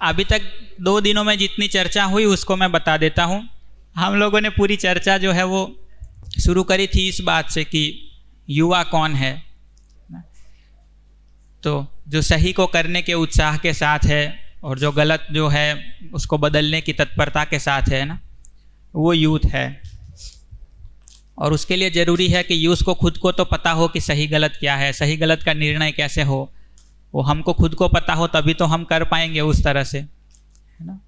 अभी तक 2 दिनों में जितनी चर्चा हुई उसको मैं बता देता हूँ। हम लोगों ने पूरी चर्चा जो है वो शुरू करी थी इस बात से कि युवा कौन है। तो जो सही को करने के उत्साह के साथ है और जो गलत जो है उसको बदलने की तत्परता के साथ है ना, वो यूथ है। और उसके लिए ज़रूरी है कि यूथ को खुद को तो पता हो कि सही गलत क्या है, सही गलत का निर्णय कैसे हो, वो हमको खुद को पता हो, तभी तो हम कर पाएंगे उस तरह से, है ना।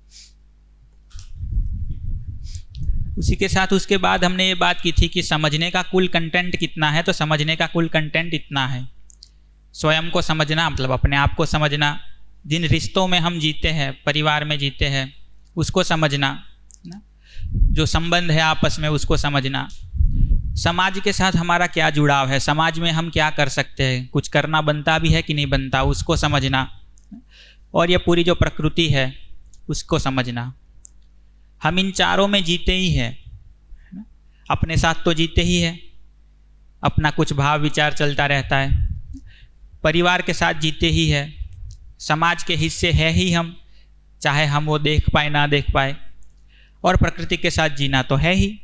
उसी के साथ उसके बाद हमने ये बात की थी कि समझने का कुल कंटेंट कितना है, तो समझने का कुल कंटेंट इतना है। स्वयं को समझना मतलब अपने आप को समझना, जिन रिश्तों में हम जीते हैं, परिवार में जीते हैं, उसको समझना ना, जो संबंध है आपस में उसको समझना, समाज के साथ हमारा क्या जुड़ाव है, समाज में हम क्या कर सकते हैं, कुछ करना बनता भी है कि नहीं बनता, उसको समझना, और ये पूरी जो प्रकृति है उसको समझना। हम इन चारों में जीते ही हैं, अपने साथ तो जीते ही है, अपना कुछ भाव विचार चलता रहता है, परिवार के साथ जीते ही है, समाज के हिस्से है ही हम, चाहे हम वो देख पाए ना देख पाए, और प्रकृति के साथ जीना तो है ही,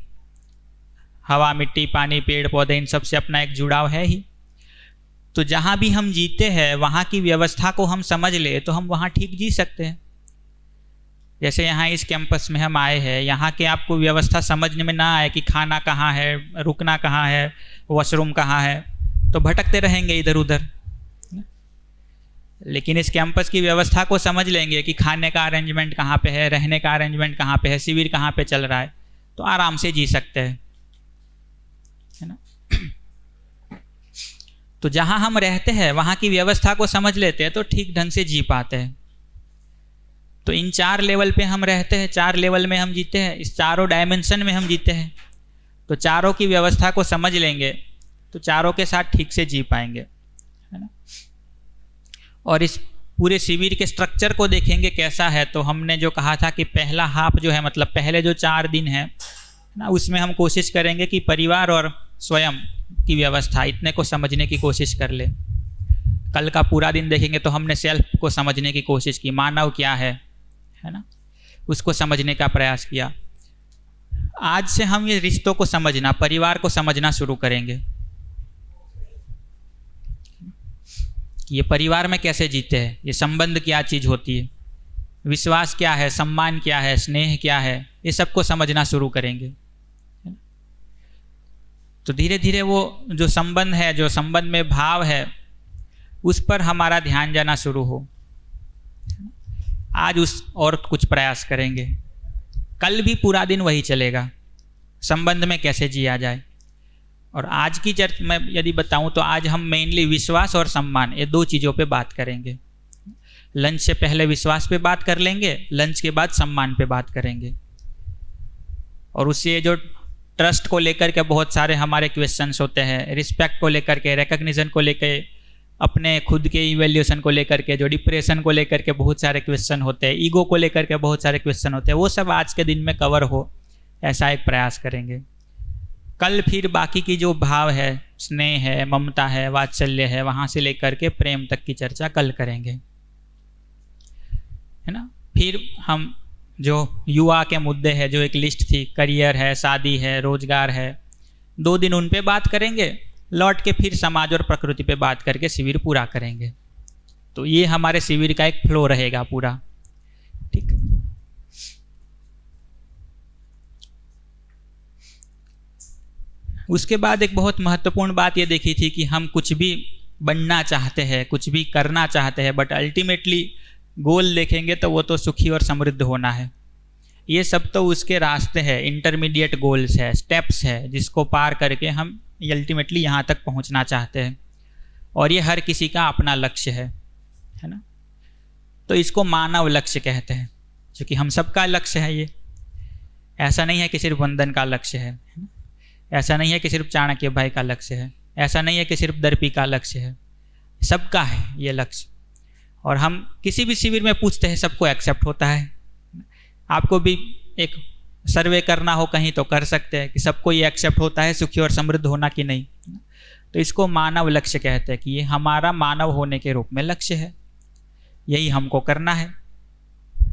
हवा मिट्टी पानी पेड़ पौधे इन सब से अपना एक जुड़ाव है ही। तो जहाँ भी हम जीते हैं वहाँ की व्यवस्था को हम समझ ले तो हम वहाँ ठीक जी सकते हैं। जैसे यहाँ इस कैंपस में हम आए हैं, यहाँ के आपको व्यवस्था समझने में ना आए कि खाना कहाँ है, रुकना कहाँ है, वॉशरूम कहाँ है, तो भटकते रहेंगे इधर उधर। लेकिन इस कैंपस की व्यवस्था को समझ लेंगे कि खाने का अरेंजमेंट कहाँ पे है, रहने का अरेंजमेंट कहाँ पे है, शिविर कहाँ पे चल रहा है, तो आराम से जी सकते हैं, है ना। तो जहाँ हम रहते हैं वहाँ की व्यवस्था को समझ लेते हैं तो ठीक ढंग से जी पाते हैं। तो इन 4 लेवल पे हम रहते हैं, 4 लेवल में हम जीते हैं, इस चारों डायमेंशन में हम जीते हैं। तो चारों की व्यवस्था को समझ लेंगे तो चारों के साथ ठीक से जी पाएंगे, है ना। और इस पूरे शिविर के स्ट्रक्चर को देखेंगे कैसा है, तो हमने जो कहा था कि पहला हाफ जो है, मतलब पहले जो 4 दिन है ना, उसमें हम कोशिश करेंगे कि परिवार और स्वयं की व्यवस्था इतने को समझने की कोशिश कर ले। कल का पूरा दिन देखेंगे तो हमने सेल्फ को समझने की कोशिश की, मानव क्या है ना, उसको समझने का प्रयास किया। आज से हम ये रिश्तों को समझना, परिवार को समझना शुरू करेंगे कि ये परिवार में कैसे जीते हैं, ये संबंध क्या चीज़ होती है, विश्वास क्या है, सम्मान क्या है, स्नेह क्या है, ये सबको समझना शुरू करेंगे। तो धीरे धीरे वो जो संबंध है, जो संबंध में भाव है, उस पर हमारा ध्यान जाना शुरू हो। आज उस और कुछ प्रयास करेंगे, कल भी पूरा दिन वही चलेगा, संबंध में कैसे जिया जाए। और आज की चर्चा मैं यदि बताऊं तो आज हम मेनली विश्वास और सम्मान, ये 2 चीज़ों पे बात करेंगे। लंच से पहले विश्वास पे बात कर लेंगे, लंच के बाद सम्मान पे बात करेंगे। और उससे जो ट्रस्ट को लेकर के बहुत सारे हमारे क्वेश्चंस होते हैं, रिस्पेक्ट को लेकर के, रिकग्निशन को लेकर, अपने खुद के इवैल्यूएशन को लेकर के, जो डिप्रेशन को लेकर के बहुत सारे क्वेश्चन होते हैं, ईगो को लेकर के बहुत सारे क्वेश्चन होते हैं, वो सब आज के दिन में कवर हो, ऐसा एक प्रयास करेंगे। कल फिर बाकी की जो भाव है, स्नेह है, ममता है, वात्सल्य है, वहाँ से लेकर के प्रेम तक की चर्चा कल करेंगे, है ना। फिर हम जो युवा के मुद्दे हैं, जो एक लिस्ट थी, करियर है, शादी है, रोजगार है, 2 दिन उन पे बात करेंगे, लौट के फिर समाज और प्रकृति पे बात करके शिविर पूरा करेंगे। तो ये हमारे शिविर का एक फ्लो रहेगा पूरा, ठीक। उसके बाद एक बहुत महत्वपूर्ण बात ये देखी थी कि हम कुछ भी बनना चाहते हैं, कुछ भी करना चाहते हैं, बट अल्टीमेटली गोल देखेंगे तो वो तो सुखी और समृद्ध होना है। ये सब तो उसके रास्ते हैं, इंटरमीडिएट गोल्स है, स्टेप्स है, जिसको पार करके हम अल्टीमेटली यहाँ तक पहुँचना चाहते हैं। और ये हर किसी का अपना लक्ष्य है ना। तो इसको मानव लक्ष्य कहते हैं, क्योंकि हम सबका लक्ष्य है ये। ऐसा नहीं है कि सिर्फ वंदन का लक्ष्य है ना? ऐसा नहीं है कि सिर्फ चाणक्य भाई का लक्ष्य है, ऐसा नहीं है कि सिर्फ दर्पी का लक्ष्य है, सबका है ये लक्ष्य। और हम किसी भी शिविर में पूछते हैं, सबको एक्सेप्ट होता है। आपको भी एक सर्वे करना हो कहीं तो कर सकते हैं कि सबको ये एक्सेप्ट होता है सुखी और समृद्ध होना कि नहीं। तो इसको मानव लक्ष्य कहते हैं कि ये हमारा मानव होने के रूप में लक्ष्य है, यही हमको करना है।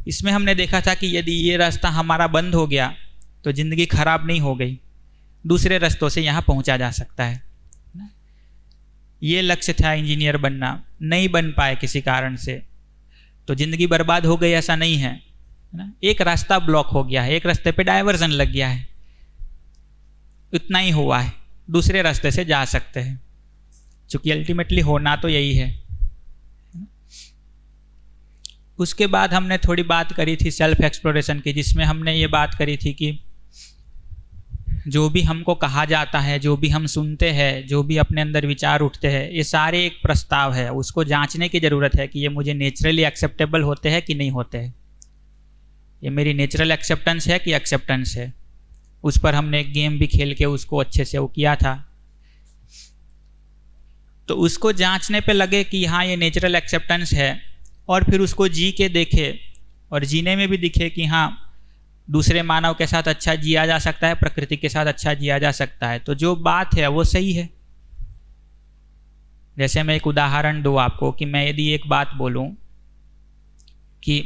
इसमें हमने देखा था कि यदि ये रास्ता हमारा बंद हो गया तो ज़िंदगी खराब नहीं हो गई, दूसरे रास्तों से यहाँ पहुँचा जा सकता है। ये लक्ष्य था इंजीनियर बनना, नहीं बन पाए किसी कारण से तो ज़िंदगी बर्बाद हो गई, ऐसा नहीं है ना। एक रास्ता ब्लॉक हो गया है, एक रास्ते पे डाइवर्जन लग गया है, इतना ही हुआ है, दूसरे रास्ते से जा सकते हैं, क्योंकि अल्टीमेटली होना तो यही है। उसके बाद हमने थोड़ी बात करी थी सेल्फ एक्सप्लोरेशन की, जिसमें हमने ये बात करी थी कि जो भी हमको कहा जाता है, जो भी हम सुनते हैं, जो भी अपने अंदर विचार उठते हैं, ये सारे एक प्रस्ताव है, उसको जांचने की ज़रूरत है कि ये मुझे नेचुरली एक्सेप्टेबल होते हैं कि नहीं होते हैं, ये मेरी नेचुरल एक्सेप्टेंस है कि एक्सेप्टेंस है। उस पर हमने एक गेम भी खेल के उसको अच्छे से वो किया था। तो उसको जांचने पे लगे कि हाँ ये नेचुरल एक्सेप्टेंस है, और फिर उसको जी के देखे और जीने में भी दिखे कि हाँ दूसरे मानव के साथ अच्छा जिया जा सकता है, प्रकृति के साथ अच्छा जिया जा सकता है, तो जो बात है वो सही है। जैसे मैं एक उदाहरण दूँ आपको कि मैं यदि एक बात बोलूँ कि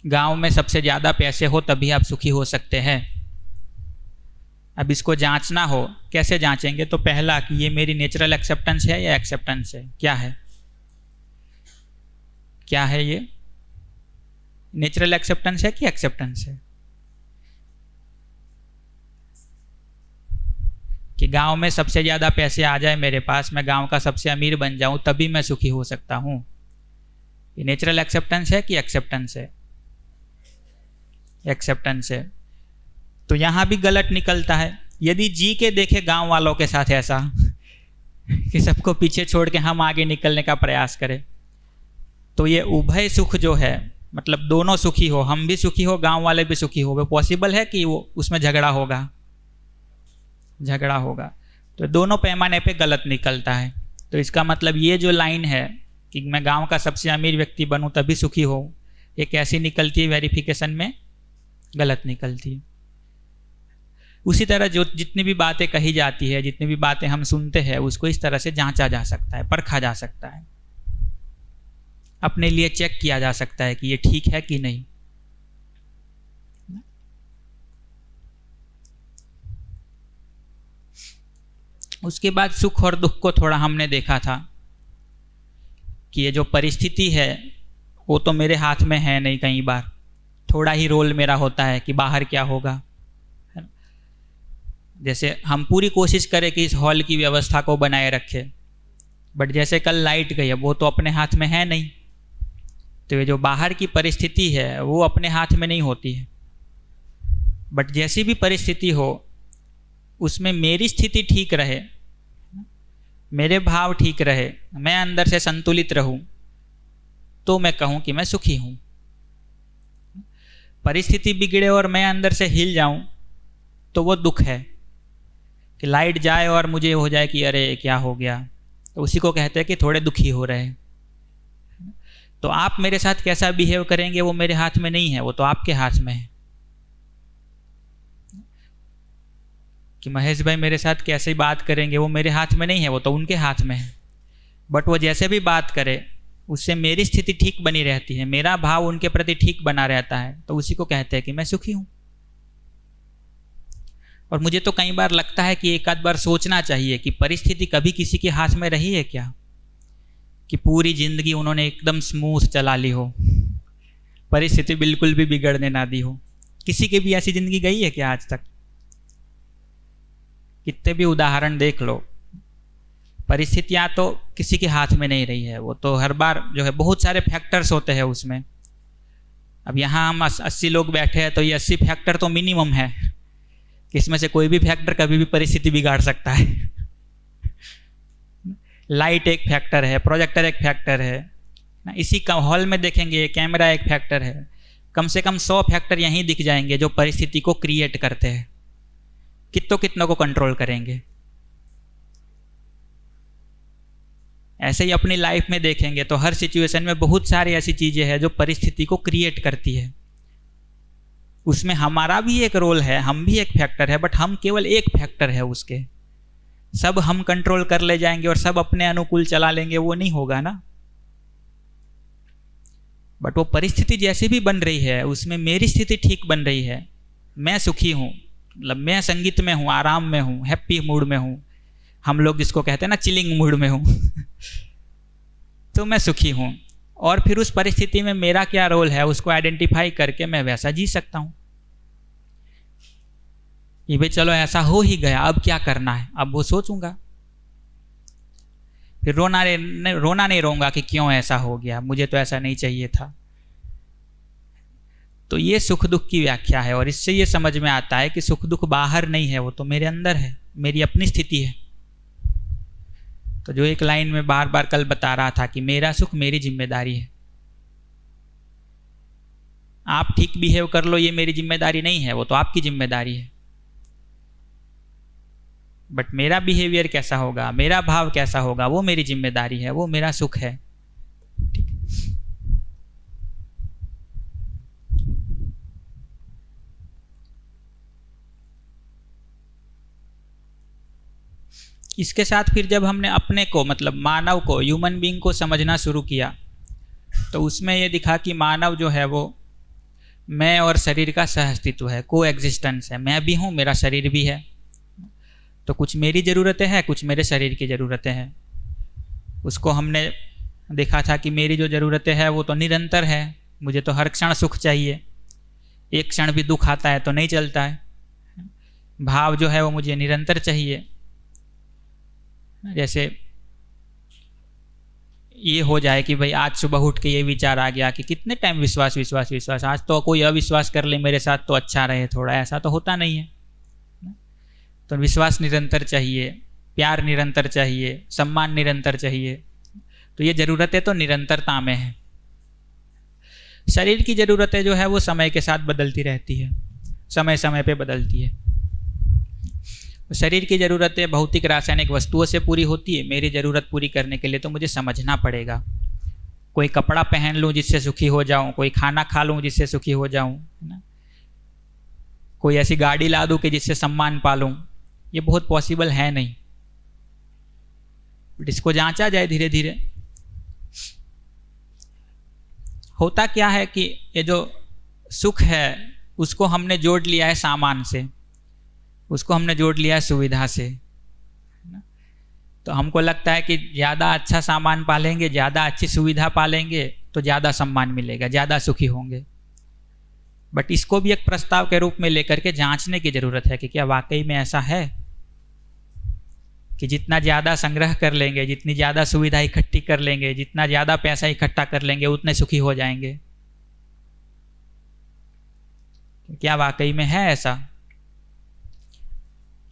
गांव में सबसे ज़्यादा पैसे हो तभी आप सुखी हो सकते हैं, अब इसको जांचना हो, कैसे जांचेंगे? तो पहला कि ये मेरी नेचुरल एक्सेप्टेंस है या एक्सेप्टेंस है, क्या है, क्या है ये नेचुरल एक्सेप्टेंस है कि एक्सेप्टेंस है? कि गांव में सबसे ज़्यादा पैसे आ जाए मेरे पास, मैं गांव का सबसे अमीर बन जाऊं तभी मैं सुखी हो सकता हूं, ये नेचुरल एक्सेप्टेंस है कि एक्सेप्टेंस है? एक्सेप्टेंस है। तो यहाँ भी गलत निकलता है। यदि जी के देखे गांव वालों के साथ ऐसा कि सबको पीछे छोड़ के हम आगे निकलने का प्रयास करें, तो ये उभय सुख जो है, मतलब दोनों सुखी हो, हम भी सुखी हो, गांव वाले भी सुखी हो, वो पॉसिबल है कि वो उसमें झगड़ा होगा? झगड़ा होगा। तो दोनों पैमाने पे गलत निकलता है। तो इसका मतलब ये जो लाइन है कि मैं गांव का सबसे अमीर व्यक्ति बनूं तभी सुखी हो, ये कैसी निकलती है? वेरिफिकेशन में गलत निकलती है। उसी तरह जो जितनी भी बातें कही जाती है, जितनी भी बातें हम सुनते हैं, उसको इस तरह से जांचा जा सकता है, परखा जा सकता है, अपने लिए चेक किया जा सकता है कि ये ठीक है कि नहीं। उसके बाद सुख और दुख को थोड़ा हमने देखा था कि ये जो परिस्थिति है वो तो मेरे हाथ में है नहीं, कई बार थोड़ा ही रोल मेरा होता है कि बाहर क्या होगा। जैसे हम पूरी कोशिश करें कि इस हॉल की व्यवस्था को बनाए रखें, बट जैसे कल लाइट गई है वो तो अपने हाथ में है नहीं, तो ये जो बाहर की परिस्थिति है वो अपने हाथ में नहीं होती है। बट जैसी भी परिस्थिति हो उसमें मेरी स्थिति ठीक रहे, मेरे भाव ठीक रहे, मैं अंदर से संतुलित रहूं, तो मैं कहूं कि मैं सुखी हूं। परिस्थिति बिगड़े और मैं अंदर से हिल जाऊं तो वो दुख है। कि लाइट जाए और मुझे हो जाए कि अरे क्या हो गया, तो उसी को कहते हैं कि थोड़े दुखी हो रहे हैं। तो आप मेरे साथ कैसा बिहेव करेंगे वो मेरे हाथ में नहीं है, वो तो आपके हाथ में है। कि महेश भाई मेरे साथ कैसे बात करेंगे वो मेरे हाथ में नहीं है, वो तो उनके हाथ में है। बट वो जैसे भी बात करे उससे मेरी स्थिति ठीक बनी रहती है, मेरा भाव उनके प्रति ठीक बना रहता है, तो उसी को कहते हैं कि मैं सुखी हूं। और मुझे तो कई बार लगता है कि एक आध बार सोचना चाहिए कि परिस्थिति कभी किसी के हाथ में रही है क्या, कि पूरी जिंदगी उन्होंने एकदम स्मूथ चला ली हो, परिस्थिति बिल्कुल भी बिगड़ने ना दी हो। किसी की भी ऐसी जिंदगी गई है क्या आज तक? कितने भी उदाहरण देख लो, परिस्थितियां तो किसी के हाथ में नहीं रही है, वो तो हर बार जो है बहुत सारे फैक्टर्स होते हैं उसमें। अब यहाँ हम 80 लोग बैठे हैं तो ये 80 फैक्टर तो मिनिमम है, इसमें से कोई भी फैक्टर कभी भी परिस्थिति बिगाड़ सकता है। लाइट एक फैक्टर है, प्रोजेक्टर एक फैक्टर है ना, इसी का हॉल में देखेंगे कैमरा एक फैक्टर है, कम से कम 100 फैक्टर यहीं दिख जाएंगे जो परिस्थिति को क्रिएट करते हैं। कितनों को कंट्रोल करेंगे। ऐसे ही अपनी लाइफ में देखेंगे तो हर सिचुएशन में बहुत सारी ऐसी चीजें हैं जो परिस्थिति को क्रिएट करती है, उसमें हमारा भी एक रोल है, हम भी एक फैक्टर है, बट हम केवल एक फैक्टर है उसके। सब हम कंट्रोल कर ले जाएंगे और सब अपने अनुकूल चला लेंगे, वो नहीं होगा ना। बट वो परिस्थिति जैसी भी बन रही है उसमें मेरी स्थिति ठीक बन रही है, मैं सुखी हूँ, मतलब मैं संगीत में हूँ, आराम में हूँ, हैप्पी मूड में हूँ, हम लोग जिसको कहते हैं ना चिलिंग मूड में हूँ तो मैं सुखी हूँ। और फिर उस परिस्थिति में मेरा क्या रोल है उसको आइडेंटिफाई करके मैं वैसा जी सकता हूँ कि भाई चलो ऐसा हो ही गया, अब क्या करना है, अब वो सोचूंगा। फिर रोना नहीं रोऊंगा कि क्यों ऐसा हो गया, मुझे तो ऐसा नहीं चाहिए था। तो ये सुख दुख की व्याख्या है, और इससे ये समझ में आता है कि सुख दुख बाहर नहीं है, वो तो मेरे अंदर है, मेरी अपनी स्थिति है। तो जो एक लाइन में बार बार कल बता रहा था कि मेरा सुख मेरी जिम्मेदारी है, आप ठीक बिहेव कर लो ये मेरी जिम्मेदारी नहीं है, वो तो आपकी जिम्मेदारी है। बट मेरा बिहेवियर कैसा होगा, मेरा भाव कैसा होगा, वो मेरी जिम्मेदारी है, वो मेरा सुख है। इसके साथ फिर जब हमने अपने को, मतलब मानव को, ह्यूमन बीइंग को समझना शुरू किया, तो उसमें ये दिखा कि मानव जो है वो मैं और शरीर का सहअस्तित्व है, को एग्जिस्टेंस है। मैं भी हूँ, मेरा शरीर भी है। तो कुछ मेरी ज़रूरतें हैं, कुछ मेरे शरीर की ज़रूरतें हैं। उसको हमने देखा था कि मेरी जो ज़रूरतें हैं वो तो निरंतर है, मुझे तो हर क्षण सुख चाहिए, एक क्षण भी दुख आता है तो नहीं चलता है। भाव जो है वो मुझे निरंतर चाहिए। जैसे ये हो जाए कि भाई आज सुबह उठ के ये विचार आ गया कि कितने टाइम विश्वास विश्वास विश्वास, आज तो कोई अविश्वास कर ले मेरे साथ तो अच्छा रहे थोड़ा, ऐसा तो होता नहीं है। तो विश्वास निरंतर चाहिए, प्यार निरंतर चाहिए, सम्मान निरंतर चाहिए। तो ये ज़रूरतें तो निरंतरता में है। शरीर की ज़रूरतें जो है वो समय के साथ बदलती रहती है, समय समय पे बदलती है। शरीर की ज़रूरतें भौतिक रासायनिक वस्तुओं से पूरी होती है। मेरी ज़रूरत पूरी करने के लिए तो मुझे समझना पड़ेगा। कोई कपड़ा पहन लूँ जिससे सुखी हो जाऊँ, कोई खाना खा लूँ जिससे सुखी हो जाऊँ, है ना, कोई ऐसी गाड़ी ला दूँ कि जिससे सम्मान पालूँ, ये बहुत पॉसिबल है नहीं। बट इसको जांचा जाए धीरे धीरे। होता क्या है कि ये जो सुख है उसको हमने जोड़ लिया है सामान से, उसको हमने जोड़ लिया है सुविधा से। तो हमको लगता है कि ज़्यादा अच्छा सामान पालेंगे, ज़्यादा अच्छी सुविधा पालेंगे तो ज़्यादा सम्मान मिलेगा, ज़्यादा सुखी होंगे। बट इसको भी एक प्रस्ताव के रूप में लेकर के जांचने की ज़रूरत है कि क्या वाकई में ऐसा है कि जितना ज़्यादा संग्रह कर लेंगे, जितनी ज़्यादा सुविधा इकट्ठी कर लेंगे, जितना ज़्यादा पैसा इकट्ठा कर लेंगे उतने सुखी हो जाएंगे। क्या वाकई में है ऐसा?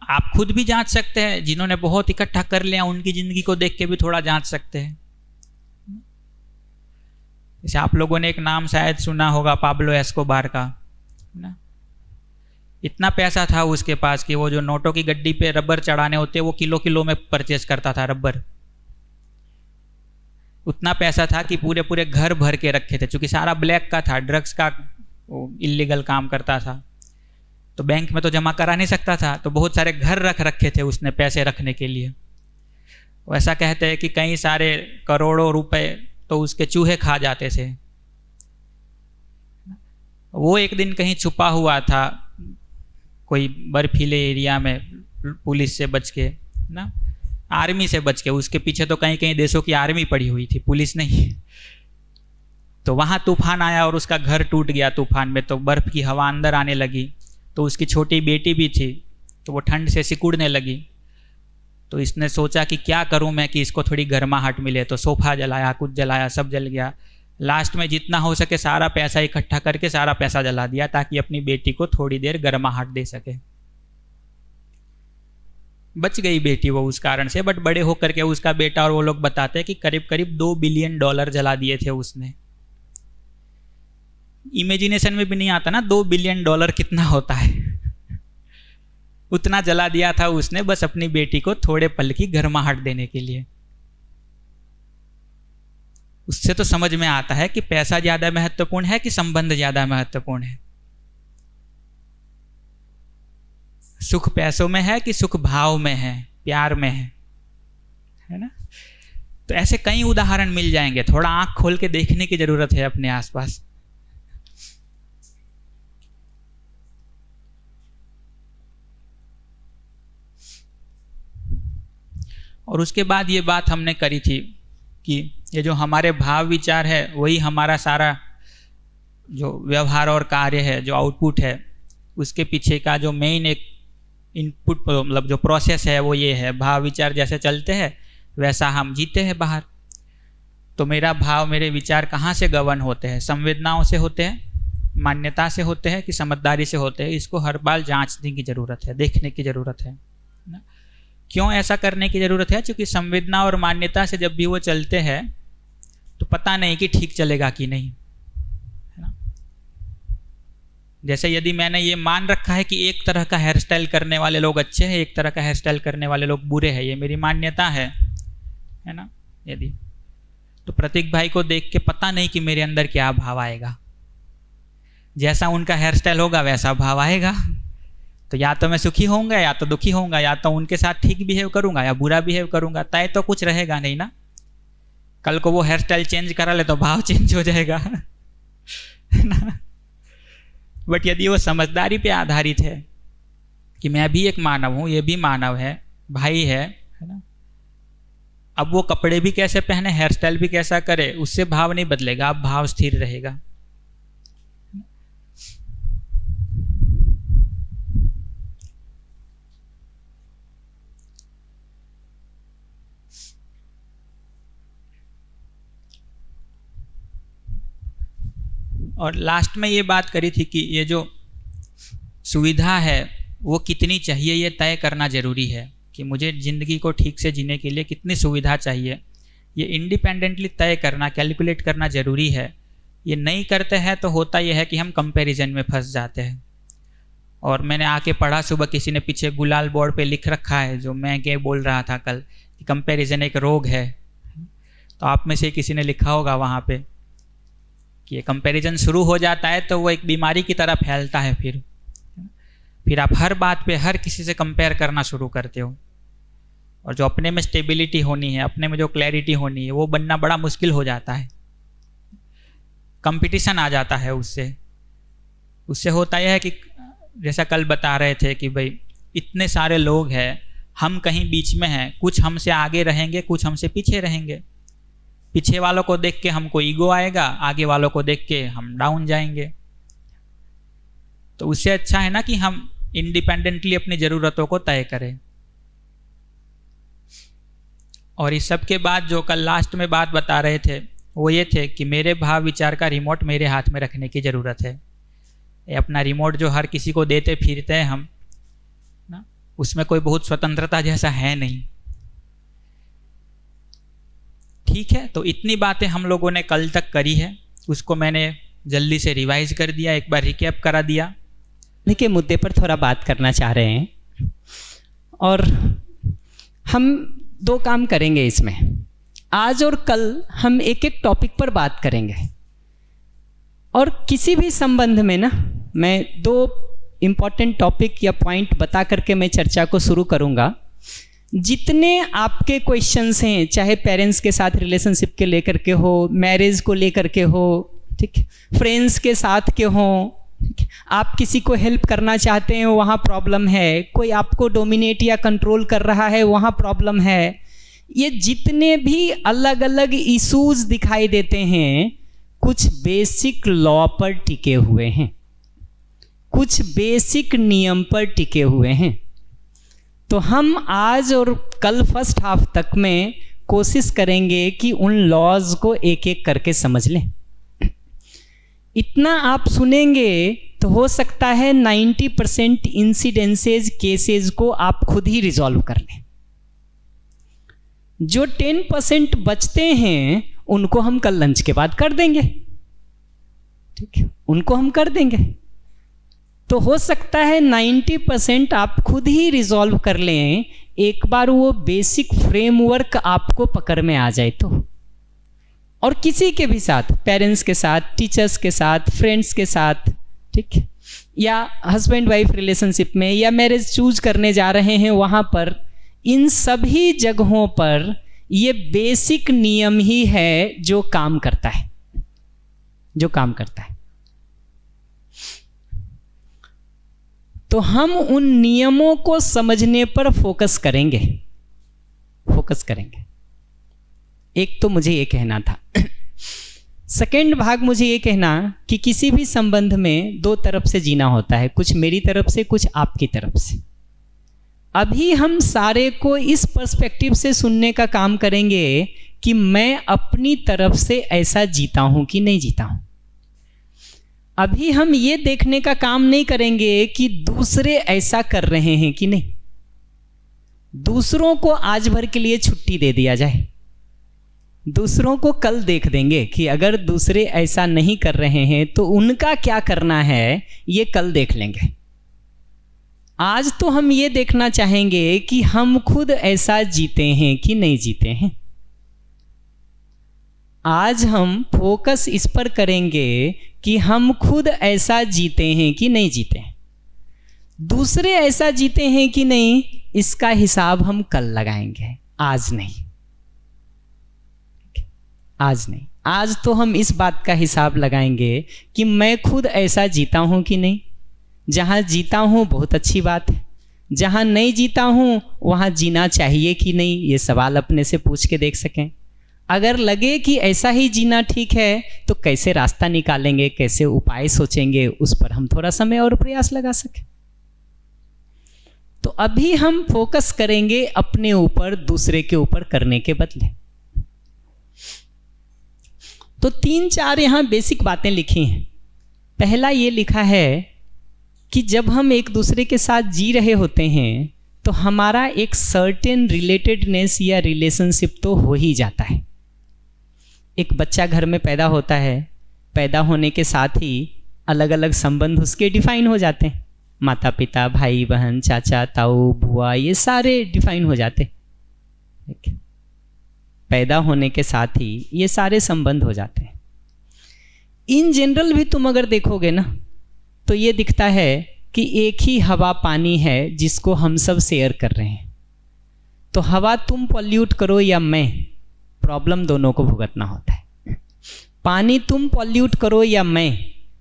आप खुद भी जांच सकते हैं, जिन्होंने बहुत इकट्ठा कर लिया उनकी ज़िंदगी को देख के भी थोड़ा जांच सकते हैं। जैसे आप लोगों ने एक नाम शायद सुना होगा पाब्लो एस्कोबार का, ना, इतना पैसा था उसके पास कि वो जो नोटों की गड्डी पे रबर चढ़ाने होते वो किलो किलो में परचेज करता था रबर। उतना पैसा था कि पूरे पूरे घर भर के रखे थे, क्योंकि सारा ब्लैक का था, ड्रग्स का इलीगल काम करता था, तो बैंक में तो जमा करा नहीं सकता था, तो बहुत सारे घर रख रखे थे उसने पैसे रखने के लिए। वैसा कहते हैं कि कई सारे करोड़ों रुपए तो उसके चूहे खा जाते थे। वो एक दिन कहीं छुपा हुआ था कोई बर्फीले एरिया में, पुलिस से बच के ना, आर्मी से बच के, उसके पीछे तो कई कई देशों की आर्मी पड़ी हुई थी, पुलिस नहीं। तो वहाँ तूफान आया और उसका घर टूट गया तूफान में, तो बर्फ़ की हवा अंदर आने लगी। तो उसकी छोटी बेटी भी थी, तो वो ठंड से सिकुड़ने लगी। तो इसने सोचा कि क्या करूं मैं कि इसको थोड़ी गर्माहट मिले, तो सोफा जलाया, कुछ जलाया, सब जल गया। लास्ट में जितना हो सके सारा पैसा इकट्ठा करके सारा पैसा जला दिया ताकि अपनी बेटी को थोड़ी देर गर्माहट दे सके। बच गई बेटी वो उस कारण से, बट बड़े होकर के उसका बेटा और वो लोग बताते हैं कि करीब करीब $2 बिलियन जला दिए थे उसने। इमेजिनेशन में भी नहीं आता ना $2 बिलियन कितना होता है। उतना जला दिया था उसने बस अपनी बेटी को थोड़े पल की गर्माहट देने के लिए। उससे तो समझ में आता है कि पैसा ज्यादा महत्वपूर्ण है कि संबंध ज्यादा महत्वपूर्ण है। सुख पैसों में है कि सुख भाव में है, प्यार में है ना। तो ऐसे कई उदाहरण मिल जाएंगे, थोड़ा आंख खोल के देखने की जरूरत है अपने आसपास। और उसके बाद ये बात हमने करी थी कि ये जो हमारे भाव विचार है वही हमारा सारा जो व्यवहार और कार्य है, जो आउटपुट है, उसके पीछे का जो मेन एक इनपुट मतलब जो प्रोसेस है वो ये है। भाव विचार जैसे चलते हैं वैसा हम जीते हैं बाहर। तो मेरा भाव मेरे विचार कहाँ से गवर्न होते हैं? संवेदनाओं से होते हैं, मान्यता से होते हैं कि समझदारी से होते हैं? इसको हर बार जांचने की ज़रूरत है, देखने की ज़रूरत है ना। क्यों ऐसा करने की ज़रूरत है? क्योंकि संवेदना और मान्यता से जब भी वो चलते हैं तो पता नहीं कि ठीक चलेगा कि नहीं, है ना। जैसे यदि मैंने ये मान रखा है कि एक तरह का हेयर स्टाइल करने वाले लोग अच्छे हैं, एक तरह का हेयर स्टाइल करने वाले लोग बुरे हैं, ये मेरी मान्यता है ना। यदि तो प्रतीक भाई को देख के पता नहीं कि मेरे अंदर क्या भाव आएगा। जैसा उनका हेयर स्टाइल होगा वैसा भाव आएगा। तो या तो मैं सुखी होऊंगा या तो दुखी होऊंगा, या तो उनके साथ ठीक बिहेव करूंगा या बुरा बिहेव करूंगा। तय तो कुछ रहेगा नहीं ना। कल को वो हेयर स्टाइल चेंज करा ले तो भाव चेंज हो जाएगा, है ना। बट यदि वो समझदारी पे आधारित है कि मैं भी एक मानव हूं, ये भी मानव है, भाई है ना। अब वो कपड़े भी कैसे पहने, हेयर स्टाइल भी कैसा करे, उससे भाव नहीं बदलेगा, अब भाव स्थिर रहेगा। और लास्ट में ये बात करी थी कि ये जो सुविधा है वो कितनी चाहिए ये तय करना ज़रूरी है कि मुझे ज़िंदगी को ठीक से जीने के लिए कितनी सुविधा चाहिए, ये इंडिपेंडेंटली तय करना, कैलकुलेट करना ज़रूरी है। ये नहीं करते हैं तो होता यह है कि हम कंपैरिजन में फंस जाते हैं। और मैंने आके पढ़ा सुबह, किसी ने पीछे गुलाल बोर्ड पे लिख रखा है, जो मैं के बोल रहा था कल, कि कंपैरिजन एक रोग है। तो आप में से किसी ने लिखा होगा वहाँ पे कि ये कंपैरिजन शुरू हो जाता है तो वो एक बीमारी की तरह फैलता है। फिर आप हर बात पे हर किसी से कंपेयर करना शुरू करते हो, और जो अपने में स्टेबिलिटी होनी है, अपने में जो क्लैरिटी होनी है, वो बनना बड़ा मुश्किल हो जाता है। कंपटीशन आ जाता है उससे होता यह है कि जैसा कल बता रहे थे कि भाई इतने सारे लोग हैं, हम कहीं बीच में हैं, कुछ हमसे आगे रहेंगे, कुछ हमसे पीछे रहेंगे। पीछे वालों को देख के हमको ईगो आएगा, आगे वालों को देख के हम डाउन जाएंगे। तो उससे अच्छा है ना कि हम इंडिपेंडेंटली अपनी ज़रूरतों को तय करें। और इस सब के बाद जो कल लास्ट में बात बता रहे थे वो ये थे कि मेरे भाव विचार का रिमोट मेरे हाथ में रखने की ज़रूरत है। ये अपना रिमोट जो हर किसी को देते फिरते हैं हम ना, उसमें कोई बहुत स्वतंत्रता जैसा है नहीं। ठीक है, तो इतनी बातें हम लोगों ने कल तक करी है, उसको मैंने जल्दी से रिवाइज कर दिया, एक बार रिकैप करा दिया। के मुद्दे पर थोड़ा बात करना चाह रहे हैं, और हम दो काम करेंगे इसमें। आज और कल हम एक एक टॉपिक पर बात करेंगे, और किसी भी संबंध में ना मैं दो इम्पॉर्टेंट टॉपिक या पॉइंट बता करके मैं चर्चा को शुरू करूंगा। जितने आपके क्वेश्चंस हैं, चाहे पेरेंट्स के साथ रिलेशनशिप के लेकर के हो, मैरिज को लेकर के हो, ठीक, फ्रेंड्स के साथ के हो, आप किसी को हेल्प करना चाहते हैं वहाँ प्रॉब्लम है, कोई आपको डोमिनेट या कंट्रोल कर रहा है वहाँ प्रॉब्लम है। ये जितने भी अलग अलग इश्यूज दिखाई देते हैं, कुछ बेसिक लॉ पर टिके हुए हैं, कुछ बेसिक नियम पर टिके हुए हैं। तो हम आज और कल फर्स्ट हाफ तक में कोशिश करेंगे कि उन लॉज को एक एक करके समझ लें। इतना आप सुनेंगे तो हो सकता है 90% इंसिडेंसेज केसेस को आप खुद ही रिजॉल्व कर लें। जो 10% बचते हैं उनको हम कल लंच के बाद कर देंगे, ठीक है, उनको हम कर देंगे। तो हो सकता है 90% आप खुद ही रिजॉल्व कर लें, एक बार वो बेसिक फ्रेमवर्क आपको पकड़ में आ जाए तो। और किसी के भी साथ, पेरेंट्स के साथ, टीचर्स के साथ, फ्रेंड्स के साथ, ठीक, या हस्बैंड वाइफ रिलेशनशिप में, या मैरिज चूज करने जा रहे हैं वहाँ पर, इन सभी जगहों पर ये बेसिक नियम ही है जो काम करता है, जो काम करता है। तो हम उन नियमों को समझने पर फोकस करेंगे, फोकस करेंगे। एक तो मुझे ये कहना था। सेकेंड भाग मुझे ये कहना कि किसी भी संबंध में दो तरफ से जीना होता है, कुछ मेरी तरफ से, कुछ आपकी तरफ से। अभी हम सारे को इस पर्सपेक्टिव से सुनने का काम करेंगे कि मैं अपनी तरफ से ऐसा जीता हूं कि नहीं जीता हूं। अभी हम ये देखने का काम नहीं करेंगे कि दूसरे ऐसा कर रहे हैं कि नहीं। दूसरों को आज भर के लिए छुट्टी दे दिया जाए, दूसरों को कल देख देंगे कि अगर दूसरे ऐसा नहीं कर रहे हैं तो उनका क्या करना है, ये कल देख लेंगे। आज तो हम ये देखना चाहेंगे कि हम खुद ऐसा जीते हैं कि नहीं जीते हैं। आज हम फोकस इस पर करेंगे कि हम खुद ऐसा जीते हैं कि नहीं जीते हैं। दूसरे ऐसा जीते हैं कि नहीं, इसका हिसाब हम कल लगाएंगे, आज नहीं, आज नहीं। आज तो हम इस बात का हिसाब लगाएंगे कि मैं खुद ऐसा जीता हूं कि नहीं। जहां जीता हूं बहुत अच्छी बात है, जहां नहीं जीता हूं वहां जीना चाहिए कि नहीं, ये सवाल अपने से पूछ के देख सकें। अगर लगे कि ऐसा ही जीना ठीक है तो कैसे रास्ता निकालेंगे, कैसे उपाय सोचेंगे, उस पर हम थोड़ा समय और प्रयास लगा सकें। तो अभी हम फोकस करेंगे अपने ऊपर, दूसरे के ऊपर करने के बदले। तो 3-4 यहां बेसिक बातें लिखी हैं। पहला ये लिखा है कि जब हम एक दूसरे के साथ जी रहे होते हैं तो हमारा एक सर्टेन रिलेटेडनेस या रिलेशनशिप तो हो ही जाता है। एक बच्चा घर में पैदा होता है, पैदा होने के साथ ही अलग अलग संबंध उसके डिफाइन हो जाते हैं। माता पिता, भाई बहन, चाचा ताऊ, बुआ, ये सारे डिफाइन हो जाते हैं। पैदा होने के साथ ही ये सारे संबंध हो जाते हैं। इन जनरल भी तुम अगर देखोगे ना तो ये दिखता है कि एक ही हवा पानी है जिसको हम सब शेयर कर रहे हैं। तो हवा तुम पॉल्यूट करो या मैं, प्रॉब्लम दोनों को भुगतना होता है। पानी तुम पॉल्यूट करो या मैं,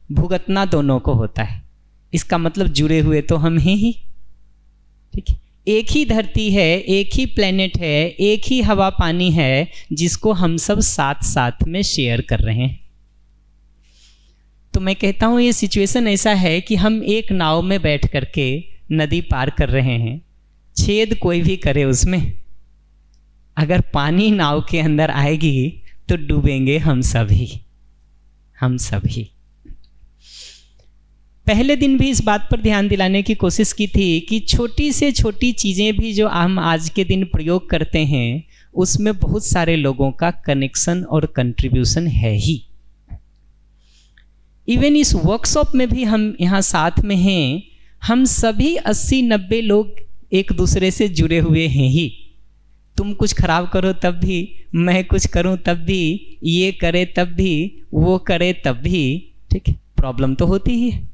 भुगतना दोनों को होता है। इसका मतलब जुड़े हुए तो हम हैं ही, ठीक है। एक ही धरती है, एक ही प्लेनेट है, एक ही हवा पानी है जिसको हम सब साथ साथ में शेयर कर रहे हैं। तो मैं कहता हूं ये सिचुएशन ऐसा है कि हम एक नाव में बैठ करके नदी पार कर रहे हैं। छेद कोई भी करे उसमें, अगर पानी नाव के अंदर आएगी तो डूबेंगे हम सभी, हम सभी। पहले दिन भी इस बात पर ध्यान दिलाने की कोशिश की थी कि छोटी से छोटी चीज़ें भी जो हम आज के दिन प्रयोग करते हैं उसमें बहुत सारे लोगों का कनेक्शन और कंट्रीब्यूशन है ही। इवन इस वर्कशॉप में भी हम यहाँ साथ में हैं, हम सभी 80-90 लोग एक दूसरे से जुड़े हुए हैं ही। तुम कुछ खराब करो तब भी, मैं कुछ करूं तब भी, ये करे तब भी, वो करे तब भी, ठीक है, प्रॉब्लम तो होती ही है।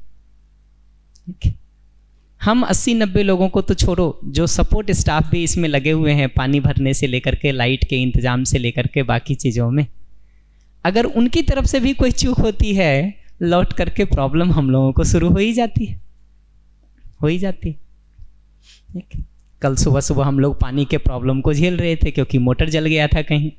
हम 80-90 लोगों को तो छोड़ो, जो सपोर्ट स्टाफ भी इसमें लगे हुए हैं, पानी भरने से लेकर के लाइट के इंतजाम से लेकर के बाकी चीज़ों में, अगर उनकी तरफ से भी कोई चूक होती है, लौट करके प्रॉब्लम हम लोगों को शुरू हो ही जाती है, हो ही जाती है। कल सुबह सुबह हम लोग पानी के प्रॉब्लम को झेल रहे थे क्योंकि मोटर जल गया था कहीं।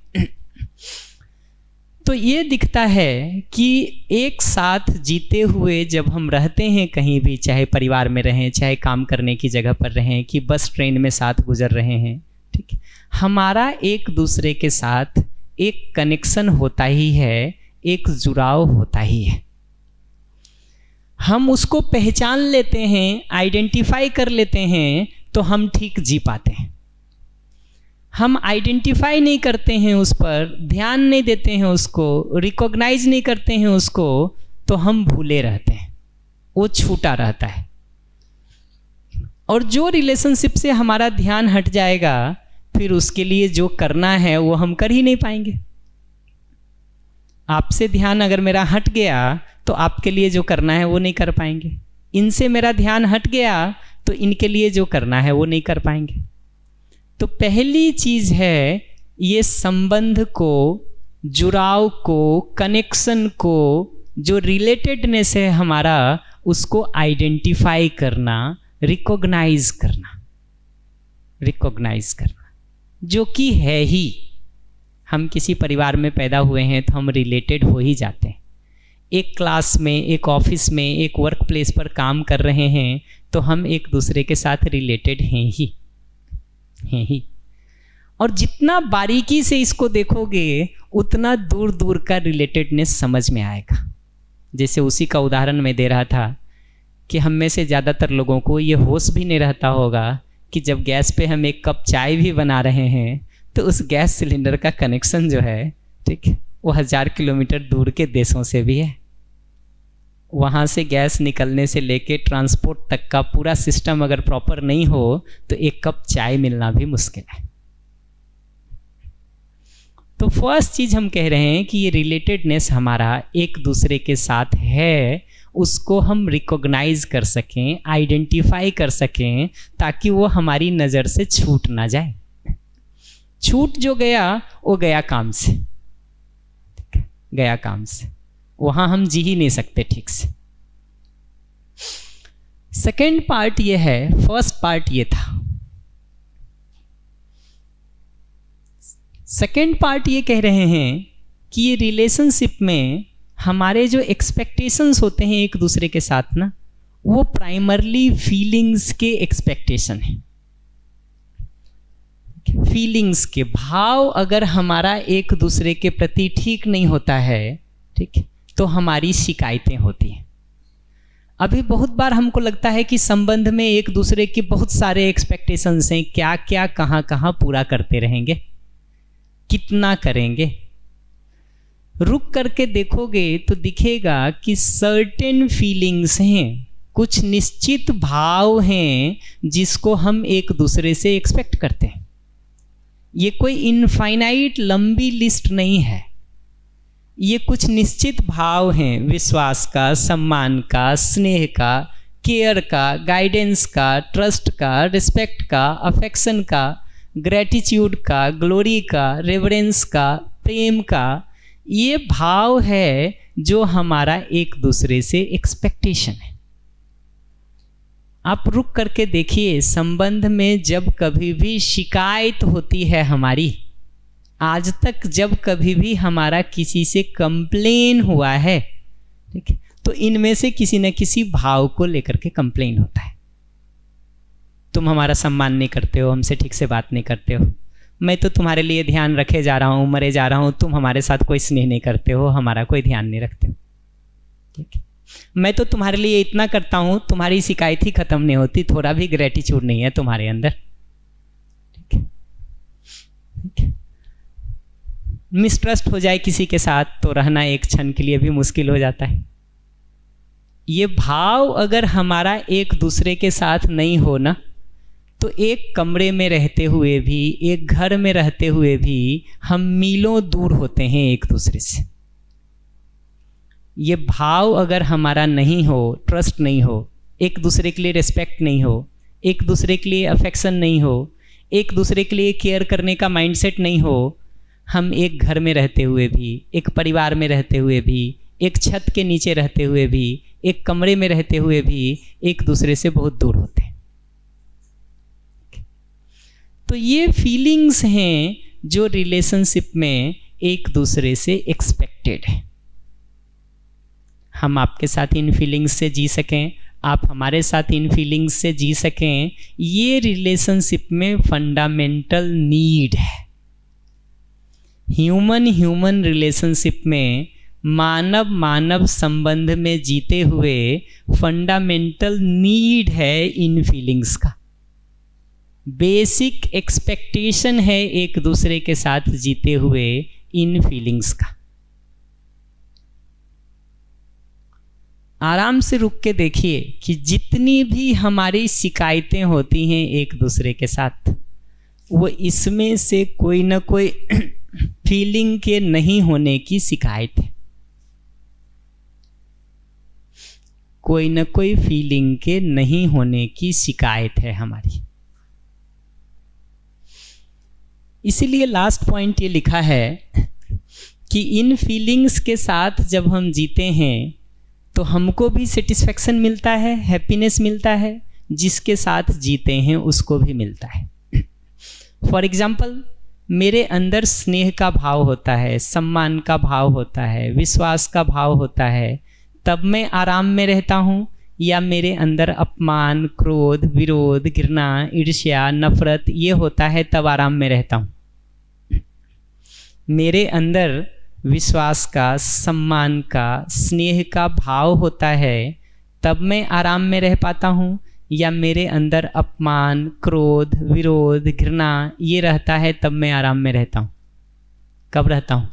तो ये दिखता है कि एक साथ जीते हुए जब हम रहते हैं कहीं भी, चाहे परिवार में रहें, चाहे काम करने की जगह पर रहें, कि बस ट्रेन में साथ गुजर रहे हैं, ठीक है, हमारा एक दूसरे के साथ एक कनेक्शन होता ही है, एक जुड़ाव होता ही है। हम उसको पहचान लेते हैं, आइडेंटिफाई कर लेते हैं तो हम ठीक जी पाते हैं। हम आइडेंटिफाई नहीं करते हैं, उस पर ध्यान नहीं देते हैं, उसको रिकॉग्नाइज नहीं करते हैं उसको, तो हम भूले रहते हैं, वो छूटा रहता है। और जो रिलेशनशिप से हमारा ध्यान हट जाएगा, फिर उसके लिए जो करना है वो हम कर ही नहीं पाएंगे। आपसे ध्यान अगर मेरा हट गया तो आपके लिए जो करना है वो नहीं कर पाएंगे। इनसे मेरा ध्यान हट गया तो इनके लिए जो करना है वो नहीं कर पाएंगे। तो पहली चीज़ है ये संबंध को, जुड़ाव को, कनेक्शन को, जो रिलेटेडनेस है हमारा, उसको आइडेंटिफाई करना, रिकॉग्नाइज करना, जो कि है ही। हम किसी परिवार में पैदा हुए हैं तो हम रिलेटेड हो ही जाते हैं। एक क्लास में, एक ऑफिस में, एक वर्क प्लेस पर काम कर रहे हैं तो हम एक दूसरे के साथ रिलेटेड हैं ही। और जितना बारीकी से इसको देखोगे उतना दूर दूर का रिलेटेडनेस समझ में आएगा। जैसे उसी का उदाहरण मैं दे रहा था कि हम में से ज़्यादातर लोगों को ये होश भी नहीं रहता होगा कि जब गैस पे हम एक कप चाय भी बना रहे हैं तो उस गैस सिलेंडर का कनेक्शन जो है, ठीक, वो 1000 किलोमीटर दूर के देशों से भी है। वहाँ से गैस निकलने से लेके ट्रांसपोर्ट तक का पूरा सिस्टम अगर प्रॉपर नहीं हो तो एक कप चाय मिलना भी मुश्किल है। तो फर्स्ट चीज़ हम कह रहे हैं कि ये रिलेटेडनेस हमारा एक दूसरे के साथ है, उसको हम रिकॉग्नाइज कर सकें, आइडेंटिफाई कर सकें, ताकि वो हमारी नज़र से छूट ना जाए। छूट जो गया वो गया काम से, वहाँ हम जी ही नहीं सकते ठीक से। सेकेंड पार्ट ये है, फर्स्ट पार्ट ये था। सेकेंड पार्ट ये कह रहे हैं कि ये रिलेशनशिप में हमारे जो एक्सपेक्टेशंस होते हैं एक दूसरे के साथ ना, वो प्राइमरली फीलिंग्स के एक्सपेक्टेशन है। फीलिंग्स के भाव अगर हमारा एक दूसरे के प्रति ठीक नहीं होता है, ठीक, तो हमारी शिकायतें होती हैं। अभी बहुत बार हमको लगता है कि संबंध में एक दूसरे के बहुत सारे एक्सपेक्टेशंस हैं, क्या क्या कहाँ कहाँ पूरा करते रहेंगे, कितना करेंगे। रुक करके देखोगे तो दिखेगा कि सर्टेन फीलिंग्स हैं, कुछ निश्चित भाव हैं जिसको हम एक दूसरे से एक्सपेक्ट करते हैं। ये कोई इनफाइनाइट लंबी लिस्ट नहीं है, ये कुछ निश्चित भाव हैं, विश्वास का, सम्मान का, स्नेह का, केयर का, गाइडेंस का, ट्रस्ट का, रिस्पेक्ट का, अफेक्शन का, ग्रेटिट्यूड का, ग्लोरी का, रेवरेंस का, प्रेम का। ये भाव है जो हमारा एक दूसरे से एक्सपेक्टेशन है। आप रुक करके देखिए, संबंध में जब कभी भी शिकायत होती है हमारी, आज तक जब कभी भी हमारा किसी से कंप्लेन हुआ है, ठीक है, तो इनमें से किसी न किसी भाव को लेकर के कंप्लेन होता है। तुम हमारा सम्मान नहीं करते हो, हमसे ठीक से बात नहीं करते हो, मैं तो तुम्हारे लिए ध्यान रखे जा रहा हूँ, मरे जा रहा हूँ, तुम हमारे साथ कोई स्नेह नहीं करते हो, हमारा कोई ध्यान नहीं रखते हो, ठीक है। मैं तो तुम्हारे लिए इतना करता हूँ, तुम्हारी शिकायत ही खत्म नहीं होती, थोड़ा भी ग्रेटिट्यूड नहीं है तुम्हारे अंदर, ठीक है, ठीक है। मिसट्रस्ट हो जाए किसी के साथ तो रहना एक क्षण के लिए भी मुश्किल हो जाता है। ये भाव अगर हमारा एक दूसरे के साथ नहीं हो ना, तो एक कमरे में रहते हुए भी, एक घर में रहते हुए भी हम मीलों दूर होते हैं एक दूसरे से। ये भाव अगर हमारा नहीं हो, ट्रस्ट नहीं हो, एक दूसरे के लिए रिस्पेक्ट नहीं हो, एक दूसरे के लिए अफेक्शन नहीं हो, एक दूसरे के लिए केयर करने का माइंडसेट नहीं हो, हम एक घर में रहते हुए भी, एक परिवार में रहते हुए भी, एक छत के नीचे रहते हुए भी, एक कमरे में रहते हुए भी एक दूसरे से बहुत दूर होते हैं। तो ये फीलिंग्स हैं जो रिलेशनशिप में एक दूसरे से एक्सपेक्टेड है। हम आपके साथ इन फीलिंग्स से जी सकें, आप हमारे साथ इन फीलिंग्स से जी सकें, ये रिलेशनशिप में फंडामेंटल नीड है। ह्यूमन रिलेशनशिप में, मानव मानव संबंध में जीते हुए फंडामेंटल नीड है इन फीलिंग्स का। बेसिक एक्सपेक्टेशन है एक दूसरे के साथ जीते हुए इन फीलिंग्स का। आराम से रुक के देखिए कि जितनी भी हमारी शिकायतें होती हैं एक दूसरे के साथ, वो इसमें से कोई ना कोई फीलिंग के नहीं होने की शिकायत है। कोई ना कोई फीलिंग के नहीं होने की शिकायत है हमारी। इसीलिए लास्ट पॉइंट ये लिखा है कि इन फीलिंग्स के साथ जब हम जीते हैं तो हमको भी सेटिस्फैक्शन मिलता है, हैप्पीनेस मिलता है, जिसके साथ जीते हैं उसको भी मिलता है। फॉर एग्जाम्पल, मेरे अंदर स्नेह का भाव होता है, सम्मान का भाव होता है, विश्वास का भाव होता है, तब मैं आराम में रहता हूँ, या मेरे अंदर अपमान, क्रोध, विरोध, घृणा, ईर्ष्या, नफरत ये होता है तब आराम में रहता हूँ। मेरे अंदर विश्वास का, सम्मान का, स्नेह का भाव होता है तब मैं आराम में रह पाता हूँ, या मेरे अंदर अपमान, क्रोध, विरोध, घृणा ये रहता है तब मैं आराम में रहता हूँ। कब रहता हूँ?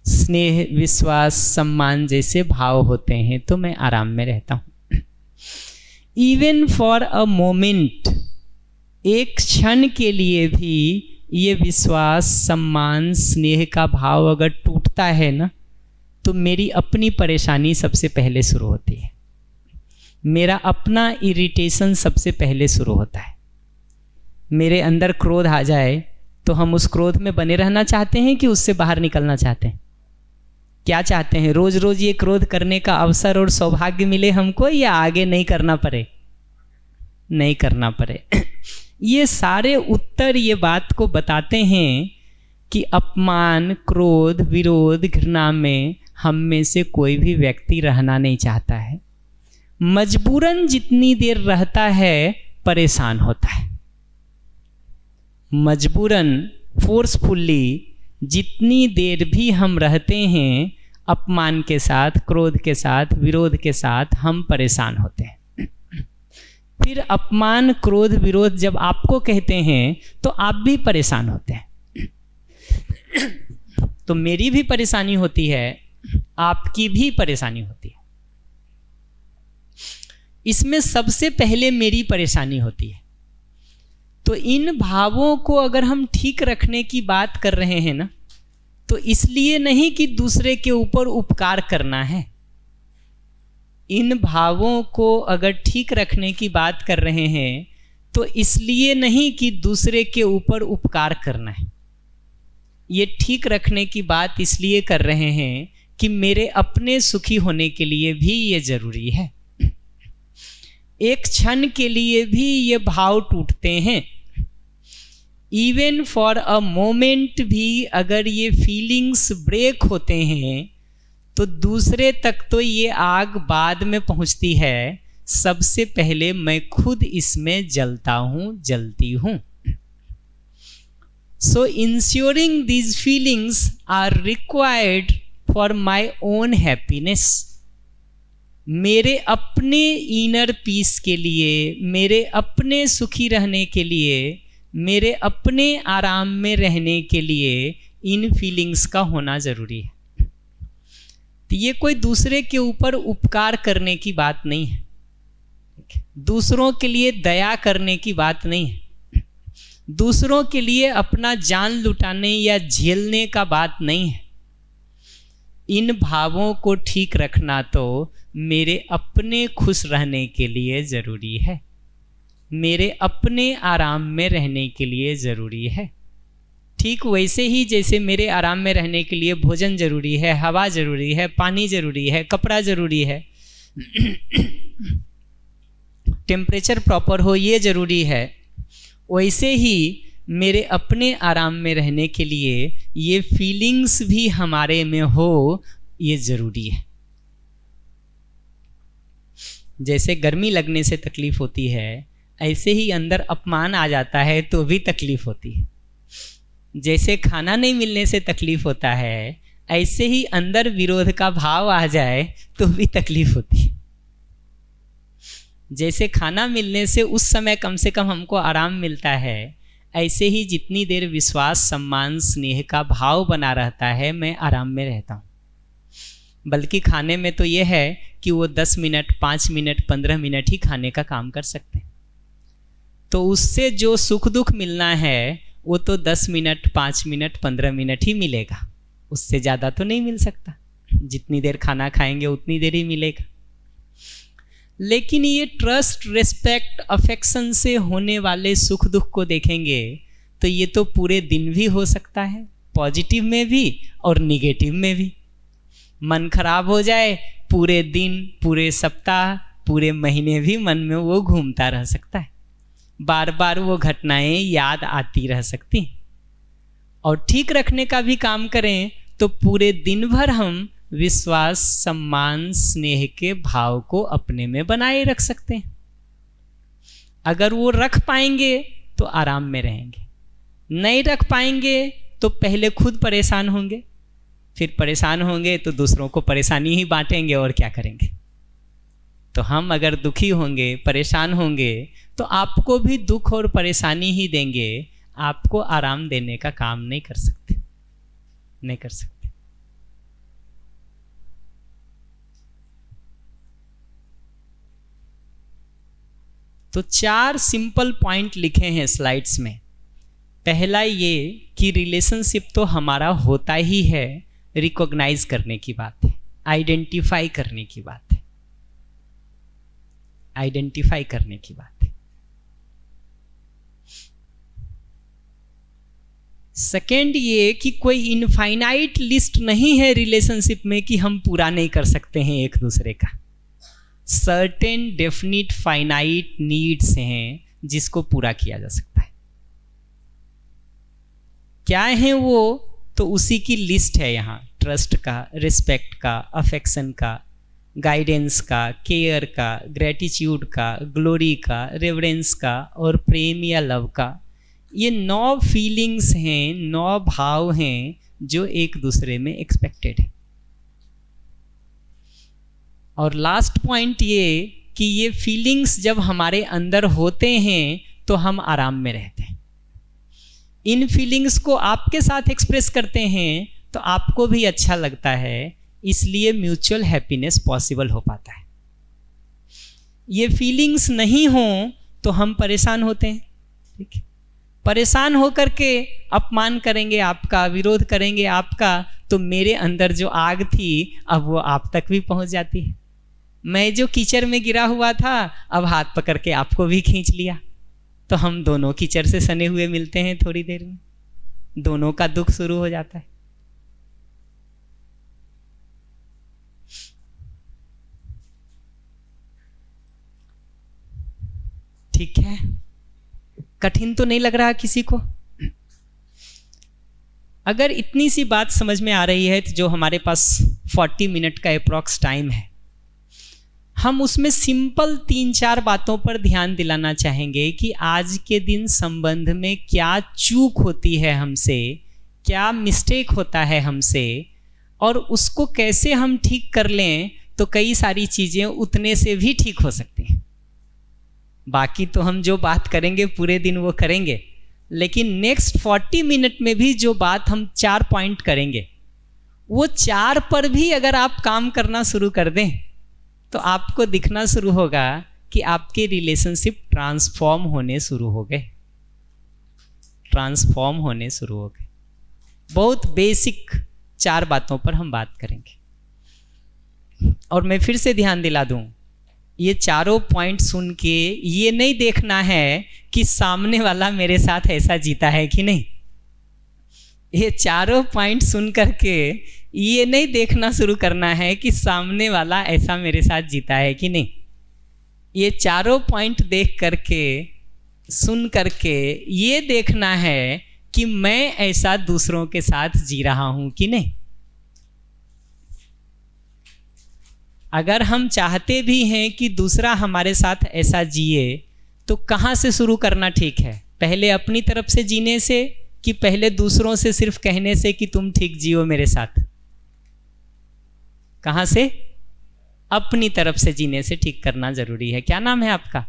स्नेह, विश्वास, सम्मान जैसे भाव होते हैं तो मैं आराम में रहता हूँ। इवन फॉर अ मोमेंट, एक क्षण के लिए भी ये विश्वास, सम्मान, स्नेह का भाव अगर टूटता है ना, तो मेरी अपनी परेशानी सबसे पहले शुरू होती है, मेरा अपना इरिटेशन सबसे पहले शुरू होता है। मेरे अंदर क्रोध आ जाए तो हम उस क्रोध में बने रहना चाहते हैं कि उससे बाहर निकलना चाहते हैं? क्या चाहते हैं? रोज रोज ये क्रोध करने का अवसर और सौभाग्य मिले हमको, या आगे नहीं करना पड़े? नहीं करना पड़े। ये सारे उत्तर ये बात को बताते हैं कि अपमान, क्रोध, विरोध, घृणा में हम में से कोई भी व्यक्ति रहना नहीं चाहता है। मजबूरन जितनी देर रहता है परेशान होता है। मजबूरन, फोर्सफुल्ली जितनी देर भी हम रहते हैं अपमान के साथ, क्रोध के साथ, विरोध के साथ, हम परेशान होते हैं। फिर अपमान, क्रोध, विरोध जब आपको कहते हैं तो आप भी परेशान होते हैं। तो मेरी भी परेशानी होती है, आपकी भी परेशानी होती है। इसमें सबसे पहले मेरी परेशानी होती है। तो इन भावों को अगर हम ठीक रखने की बात कर रहे हैं ना, तो इसलिए नहीं कि दूसरे के ऊपर उपकार करना है। इन भावों को अगर ठीक रखने की बात कर रहे हैं तो इसलिए नहीं कि दूसरे के ऊपर उपकार करना है। ये ठीक रखने की बात इसलिए कर रहे हैं कि मेरे अपने सुखी होने के लिए भी ये जरूरी है। एक क्षण के लिए भी ये भाव टूटते हैं। इवन फॉर अ मोमेंट भी अगर ये फीलिंग्स ब्रेक होते हैं तो दूसरे तक तो ये आग बाद में पहुंचती है, सबसे पहले मैं खुद इसमें जलता हूं, जलती हूं। So ensuring these feelings are required for my own happiness. मेरे अपने इनर पीस के लिए, मेरे अपने सुखी रहने के लिए, मेरे अपने आराम में रहने के लिए इन फीलिंग्स का होना जरूरी है। तो ये कोई दूसरे के ऊपर उपकार करने की बात नहीं है, दूसरों के लिए दया करने की बात नहीं है, दूसरों के लिए अपना जान लुटाने या झेलने का बात नहीं है। इन भावों को ठीक रखना तो मेरे अपने खुश रहने के लिए जरूरी है, मेरे अपने आराम में रहने के लिए ज़रूरी है। ठीक वैसे ही जैसे मेरे आराम में रहने के लिए भोजन जरूरी है, हवा जरूरी है, पानी जरूरी है, कपड़ा जरूरी है, टेम्परेचर प्रॉपर हो ये जरूरी है, वैसे ही मेरे अपने आराम में रहने के लिए ये फीलिंग्स भी हमारे में हो ये ज़रूरी है। जैसे गर्मी लगने से तकलीफ होती है, ऐसे ही अंदर अपमान आ जाता है तो भी तकलीफ होती है। जैसे खाना नहीं मिलने से तकलीफ होता है, ऐसे ही अंदर विरोध का भाव आ जाए तो भी तकलीफ होती है। जैसे खाना मिलने से उस समय कम से कम हमको आराम मिलता है, ऐसे ही जितनी देर विश्वास, सम्मान, स्नेह का भाव बना रहता है मैं आराम में रहता हूँ। बल्कि खाने में तो ये है कि वो 10 मिनट, 5 मिनट, 15 मिनट ही खाने का काम कर सकते हैं। तो उससे जो सुख दुख मिलना है वो तो 10 मिनट, 5 मिनट, 15 मिनट ही मिलेगा, उससे ज़्यादा तो नहीं मिल सकता। जितनी देर खाना खाएंगे उतनी देर ही मिलेगा। लेकिन ये ट्रस्ट, रिस्पेक्ट, अफेक्शन से होने वाले सुख दुख को देखेंगे तो ये तो पूरे दिन भी हो सकता है, पॉजिटिव में भी और निगेटिव में भी। मन खराब हो जाए, पूरे दिन, पूरे सप्ताह, पूरे महीने भी मन में वो घूमता रह सकता है, बार बार वो घटनाएं याद आती रह सकती हैं। और ठीक रखने का भी काम करें तो पूरे दिन भर हम विश्वास, सम्मान, स्नेह के भाव को अपने में बनाए रख सकते हैं। अगर वो रख पाएंगे तो आराम में रहेंगे, नहीं रख पाएंगे तो पहले खुद परेशान होंगे, फिर परेशान होंगे तो दूसरों को परेशानी ही बांटेंगे और क्या करेंगे। तो हम अगर दुखी होंगे, परेशान होंगे तो आपको भी दुख और परेशानी ही देंगे, आपको आराम देने का काम नहीं कर सकते, नहीं कर सकते। तो 4 सिंपल पॉइंट लिखे हैं स्लाइड्स में। पहला ये कि रिलेशनशिप तो हमारा होता ही है, रिकॉग्नाइज करने की बात है, आइडेंटिफाई करने की बात है, आइडेंटिफाई करने की बात है। सेकेंड ये कि कोई इनफाइनाइट लिस्ट नहीं है रिलेशनशिप में कि हम पूरा नहीं कर सकते हैं एक दूसरे का। सर्टेन डेफिनिट फाइनाइट नीड्स हैं जिसको पूरा किया जा सकता है। क्या है वो? तो उसी की लिस्ट है यहाँ। ट्रस्ट का, रिस्पेक्ट का, अफेक्शन का, गाइडेंस का, केयर का, ग्रेटिट्यूड का, ग्लोरी का, रेवरेंस का और प्रेम या लव का। ये 9 फीलिंग्स हैं, 9 भाव हैं जो एक दूसरे में एक्सपेक्टेड है। और लास्ट पॉइंट ये कि ये फीलिंग्स जब हमारे अंदर होते हैं तो हम आराम में रहते हैं। इन फीलिंग्स को आपके साथ एक्सप्रेस करते हैं तो आपको भी अच्छा लगता है, इसलिए म्यूचुअल हैप्पीनेस पॉसिबल हो पाता है। ये फीलिंग्स नहीं हो तो हम परेशान होते हैं, ठीक है। परेशान होकर के अपमान करेंगे आपका, विरोध करेंगे आपका, तो मेरे अंदर जो आग थी अब वो आप तक भी पहुंच जाती है। मैं जो कीचड़ में गिरा हुआ था अब हाथ पकड़ के आपको भी खींच लिया, तो हम दोनों कीचड़ से सने हुए मिलते हैं, थोड़ी देर में दोनों का दुख शुरू हो जाता है। ठीक है, कठिन तो नहीं लग रहा किसी को? अगर इतनी सी बात समझ में आ रही है तो जो हमारे पास 40 मिनट का अप्रॉक्स टाइम है, हम उसमें सिंपल 3-4 बातों पर ध्यान दिलाना चाहेंगे कि आज के दिन संबंध में क्या चूक होती है हमसे, क्या मिस्टेक होता है हमसे, और उसको कैसे हम ठीक कर लें। तो कई सारी चीज़ें उतने से भी ठीक हो सकती हैं। बाकी तो हम जो बात करेंगे पूरे दिन वो करेंगे, लेकिन नेक्स्ट 40 मिनट में भी जो बात हम 4 पॉइंट करेंगे, वो 4 पर भी अगर आप काम करना शुरू कर दें तो आपको दिखना शुरू होगा कि आपके रिलेशनशिप ट्रांसफॉर्म होने शुरू हो गए, ट्रांसफॉर्म होने शुरू हो गए। बहुत बेसिक 4 बातों पर हम बात करेंगे। और मैं फिर से ध्यान दिला दूं, ये चारों पॉइंट सुन के ये नहीं देखना है कि सामने वाला मेरे साथ ऐसा जीता है कि नहीं। ये चारों पॉइंट सुन करके ये नहीं देखना शुरू करना है कि सामने वाला ऐसा मेरे साथ जीता है कि नहीं। ये चारों पॉइंट देख करके, सुन करके ये देखना है कि मैं ऐसा दूसरों के साथ जी रहा हूं कि नहीं। अगर हम चाहते भी हैं कि दूसरा हमारे साथ ऐसा जिए तो कहाँ से शुरू करना ठीक है? पहले अपनी तरफ से जीने से कि पहले दूसरों से सिर्फ कहने से कि तुम ठीक जियो मेरे साथ? कहाँ से? अपनी तरफ से जीने से ठीक करना जरूरी है। क्या नाम है आपका?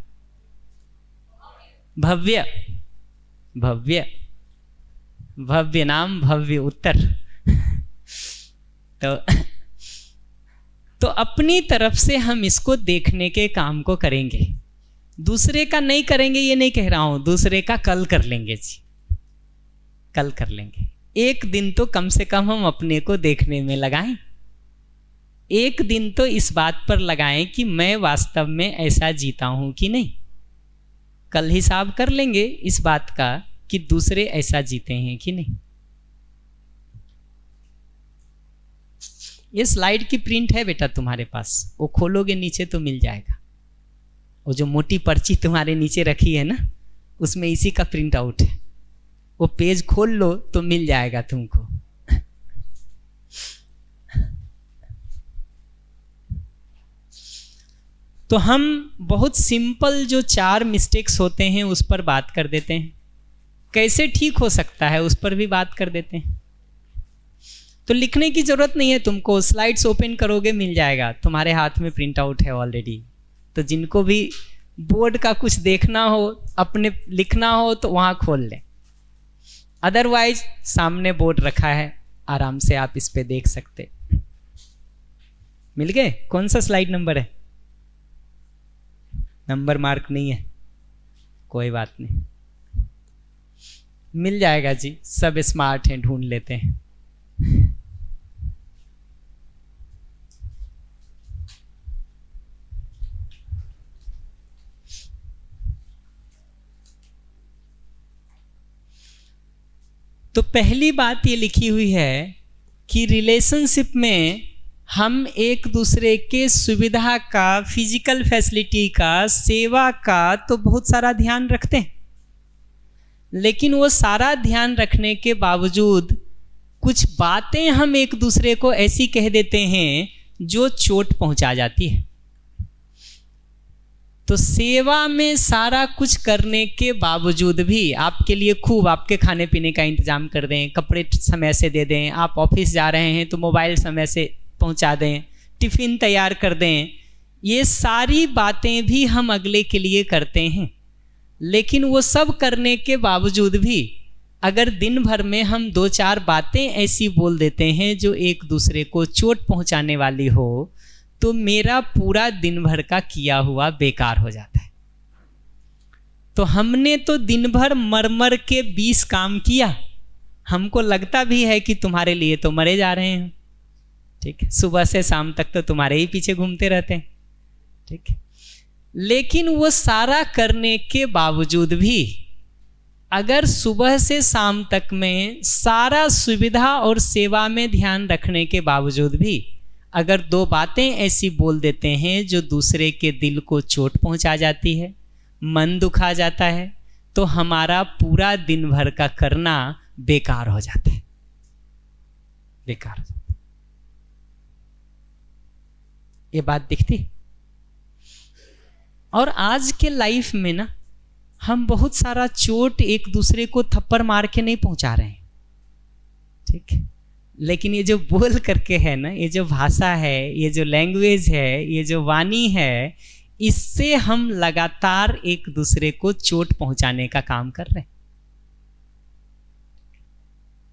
भव्य। भव्य, भव्य नाम, भव्य उत्तर। तो अपनी तरफ से हम इसको देखने के काम को करेंगे। दूसरे का नहीं करेंगे ये नहीं कह रहा हूं, दूसरे का कल कर लेंगे जी, कल कर लेंगे। एक दिन तो कम से कम हम अपने को देखने में लगाएं। एक दिन तो इस बात पर लगाएं कि मैं वास्तव में ऐसा जीता हूं कि नहीं। कल हिसाब कर लेंगे इस बात का कि दूसरे ऐसा जीते हैं कि नहीं। ये स्लाइड की प्रिंट है बेटा तुम्हारे पास, वो खोलोगे नीचे तो मिल जाएगा। वो जो मोटी पर्ची तुम्हारे नीचे रखी है ना, उसमें इसी का प्रिंट आउट है। वो पेज खोल लो तो मिल जाएगा तुमको। तो हम बहुत सिंपल जो 4 मिस्टेक्स होते हैं उस पर बात कर देते हैं। कैसे ठीक हो सकता है उस पर भी बात कर देते हैं। तो लिखने की जरूरत नहीं है तुमको, स्लाइड्स ओपन करोगे मिल जाएगा, तुम्हारे हाथ में प्रिंट आउट है ऑलरेडी। तो जिनको भी बोर्ड का कुछ देखना हो, अपने लिखना हो तो वहाँ खोल लें, अदरवाइज सामने बोर्ड रखा है, आराम से आप इस पे देख सकते। मिल गए? कौन सा स्लाइड नंबर है? नंबर मार्क नहीं है, कोई बात नहीं, मिल जाएगा जी, सब स्मार्ट हैं, ढूंढ लेते हैं। तो पहली बात ये लिखी हुई है कि रिलेशनशिप में हम एक दूसरे के सुविधा का, फिजिकल फैसिलिटी का, सेवा का तो बहुत सारा ध्यान रखते हैं, लेकिन वो सारा ध्यान रखने के बावजूद कुछ बातें हम एक दूसरे को ऐसी कह देते हैं जो चोट पहुंचा जाती है। तो सेवा में सारा कुछ करने के बावजूद भी आपके लिए खूब आपके खाने पीने का इंतजाम कर दें, कपड़े समय से दे दें, आप ऑफिस जा रहे हैं तो मोबाइल समय से पहुंचा दें, टिफिन तैयार कर दें, ये सारी बातें भी हम अगले के लिए करते हैं। लेकिन वो सब करने के बावजूद भी अगर दिन भर में हम 2-4 बातें ऐसी बोल देते हैं जो एक दूसरे को चोट पहुंचाने वाली हो, तो मेरा पूरा दिन भर का किया हुआ बेकार हो जाता है। तो हमने तो दिन भर मर मर के 20 काम किया, हमको लगता भी है कि तुम्हारे लिए तो मरे जा रहे हैं, ठीक है, सुबह से शाम तक तो तुम्हारे ही पीछे घूमते रहते हैं, ठीक है। लेकिन वो सारा करने के बावजूद भी अगर सुबह से शाम तक में सारा सुविधा और सेवा में ध्यान रखने के बावजूद भी अगर 2 बातें ऐसी बोल देते हैं जो दूसरे के दिल को चोट पहुंचा जाती है, मन दुखा जाता है, तो हमारा पूरा दिन भर का करना बेकार हो जाता है, बेकार हो जाता है। ये बात दिखती? और आज के लाइफ में ना हम बहुत सारा चोट एक दूसरे को थप्पड़ मार के नहीं पहुंचा रहे हैं, ठीक है, लेकिन ये जो बोल करके है ना, ये जो भाषा है, ये जो लैंग्वेज है, ये जो वाणी है, इससे हम लगातार एक दूसरे को चोट पहुंचाने का काम कर रहे हैं।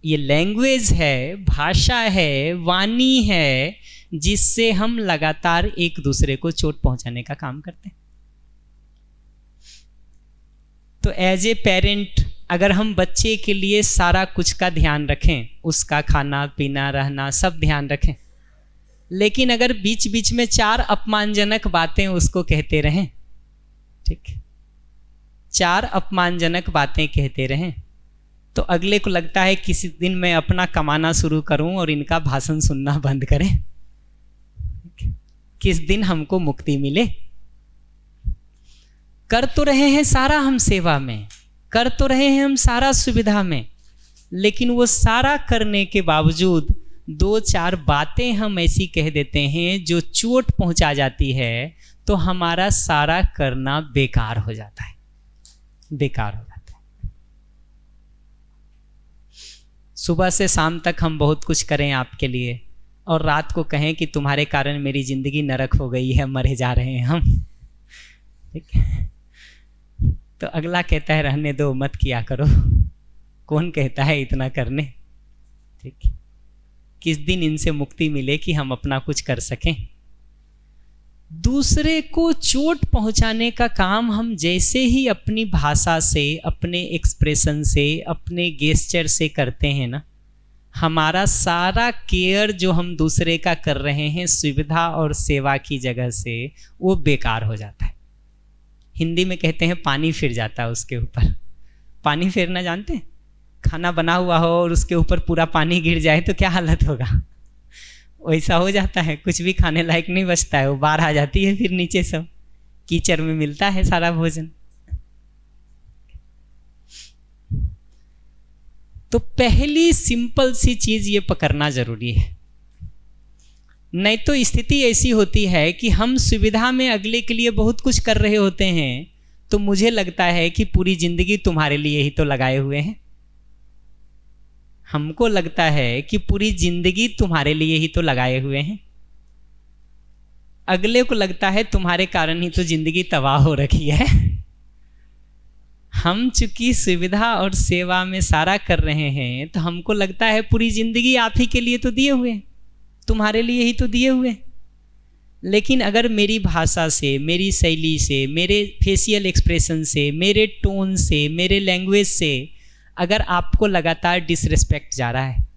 ये लैंग्वेज है, भाषा है, वाणी है, जिससे हम लगातार एक दूसरे को चोट पहुंचाने का काम करते हैं। तो एज ए पेरेंट अगर हम बच्चे के लिए सारा कुछ का ध्यान रखें, उसका खाना पीना रहना सब ध्यान रखें, लेकिन अगर बीच बीच में 4 अपमानजनक बातें उसको कहते रहें, ठीक, 4 अपमानजनक बातें कहते रहें, तो अगले को लगता है किसी दिन मैं अपना कमाना शुरू करूं और इनका भाषण सुनना बंद करें, किस दिन हमको मुक्ति मिले। कर तो रहे हैं सारा हम सेवा में, कर तो रहे हैं हम सारा सुविधा में, लेकिन वो सारा करने के बावजूद 2-4 बातें हम ऐसी कह देते हैं जो चोट पहुंचा जाती है, तो हमारा सारा करना बेकार हो जाता है, बेकार हो जाता है। सुबह से शाम तक हम बहुत कुछ करें आपके लिए और रात को कहें कि तुम्हारे कारण मेरी जिंदगी नरक हो गई है, मरे जा रहे हैं हम, ठीक है, तो अगला कहता है रहने दो, मत किया करो। कौन कहता है इतना करने, ठीक, किस दिन इनसे मुक्ति मिले कि हम अपना कुछ कर सकें। दूसरे को चोट पहुंचाने का काम हम जैसे ही अपनी भाषा से, अपने एक्सप्रेशन से, अपने गेस्चर से करते हैं ना, हमारा सारा केयर जो हम दूसरे का कर रहे हैं सुविधा और सेवा की जगह से, वो बेकार हो जाता है। हिंदी में कहते हैं पानी फिर जाता है उसके ऊपर। पानी फेरना जानते हैं? खाना बना हुआ हो और उसके ऊपर पूरा पानी गिर जाए तो क्या हालत होगा? वैसा हो जाता है, कुछ भी खाने लायक नहीं बचता है, वो बाहर आ जाती है, फिर नीचे सब कीचड़ में मिलता है सारा भोजन। तो पहली सिंपल सी चीज ये पकड़ना जरूरी है, नहीं तो स्थिति ऐसी होती है कि हम सुविधा में अगले के लिए बहुत कुछ कर रहे होते हैं, तो मुझे लगता है कि पूरी जिंदगी तुम्हारे लिए ही तो लगाए हुए हैं। हमको लगता है कि पूरी जिंदगी तुम्हारे लिए ही तो लगाए हुए हैं। अगले को लगता है तुम्हारे कारण ही तो जिंदगी तबाह हो रखी है। हम चूंकि सुविधा और सेवा में सारा कर रहे हैं, तो हमको लगता है पूरी जिंदगी आप ही के लिए तो दिए हुए हैं, तुम्हारे लिए ही तो दिए हुए। लेकिन अगर मेरी भाषा से, मेरी शैली से, मेरे फेशियल एक्सप्रेशन से, मेरे टोन से, मेरे लैंग्वेज से अगर आपको लगातार डिसरिस्पेक्ट जा रहा है,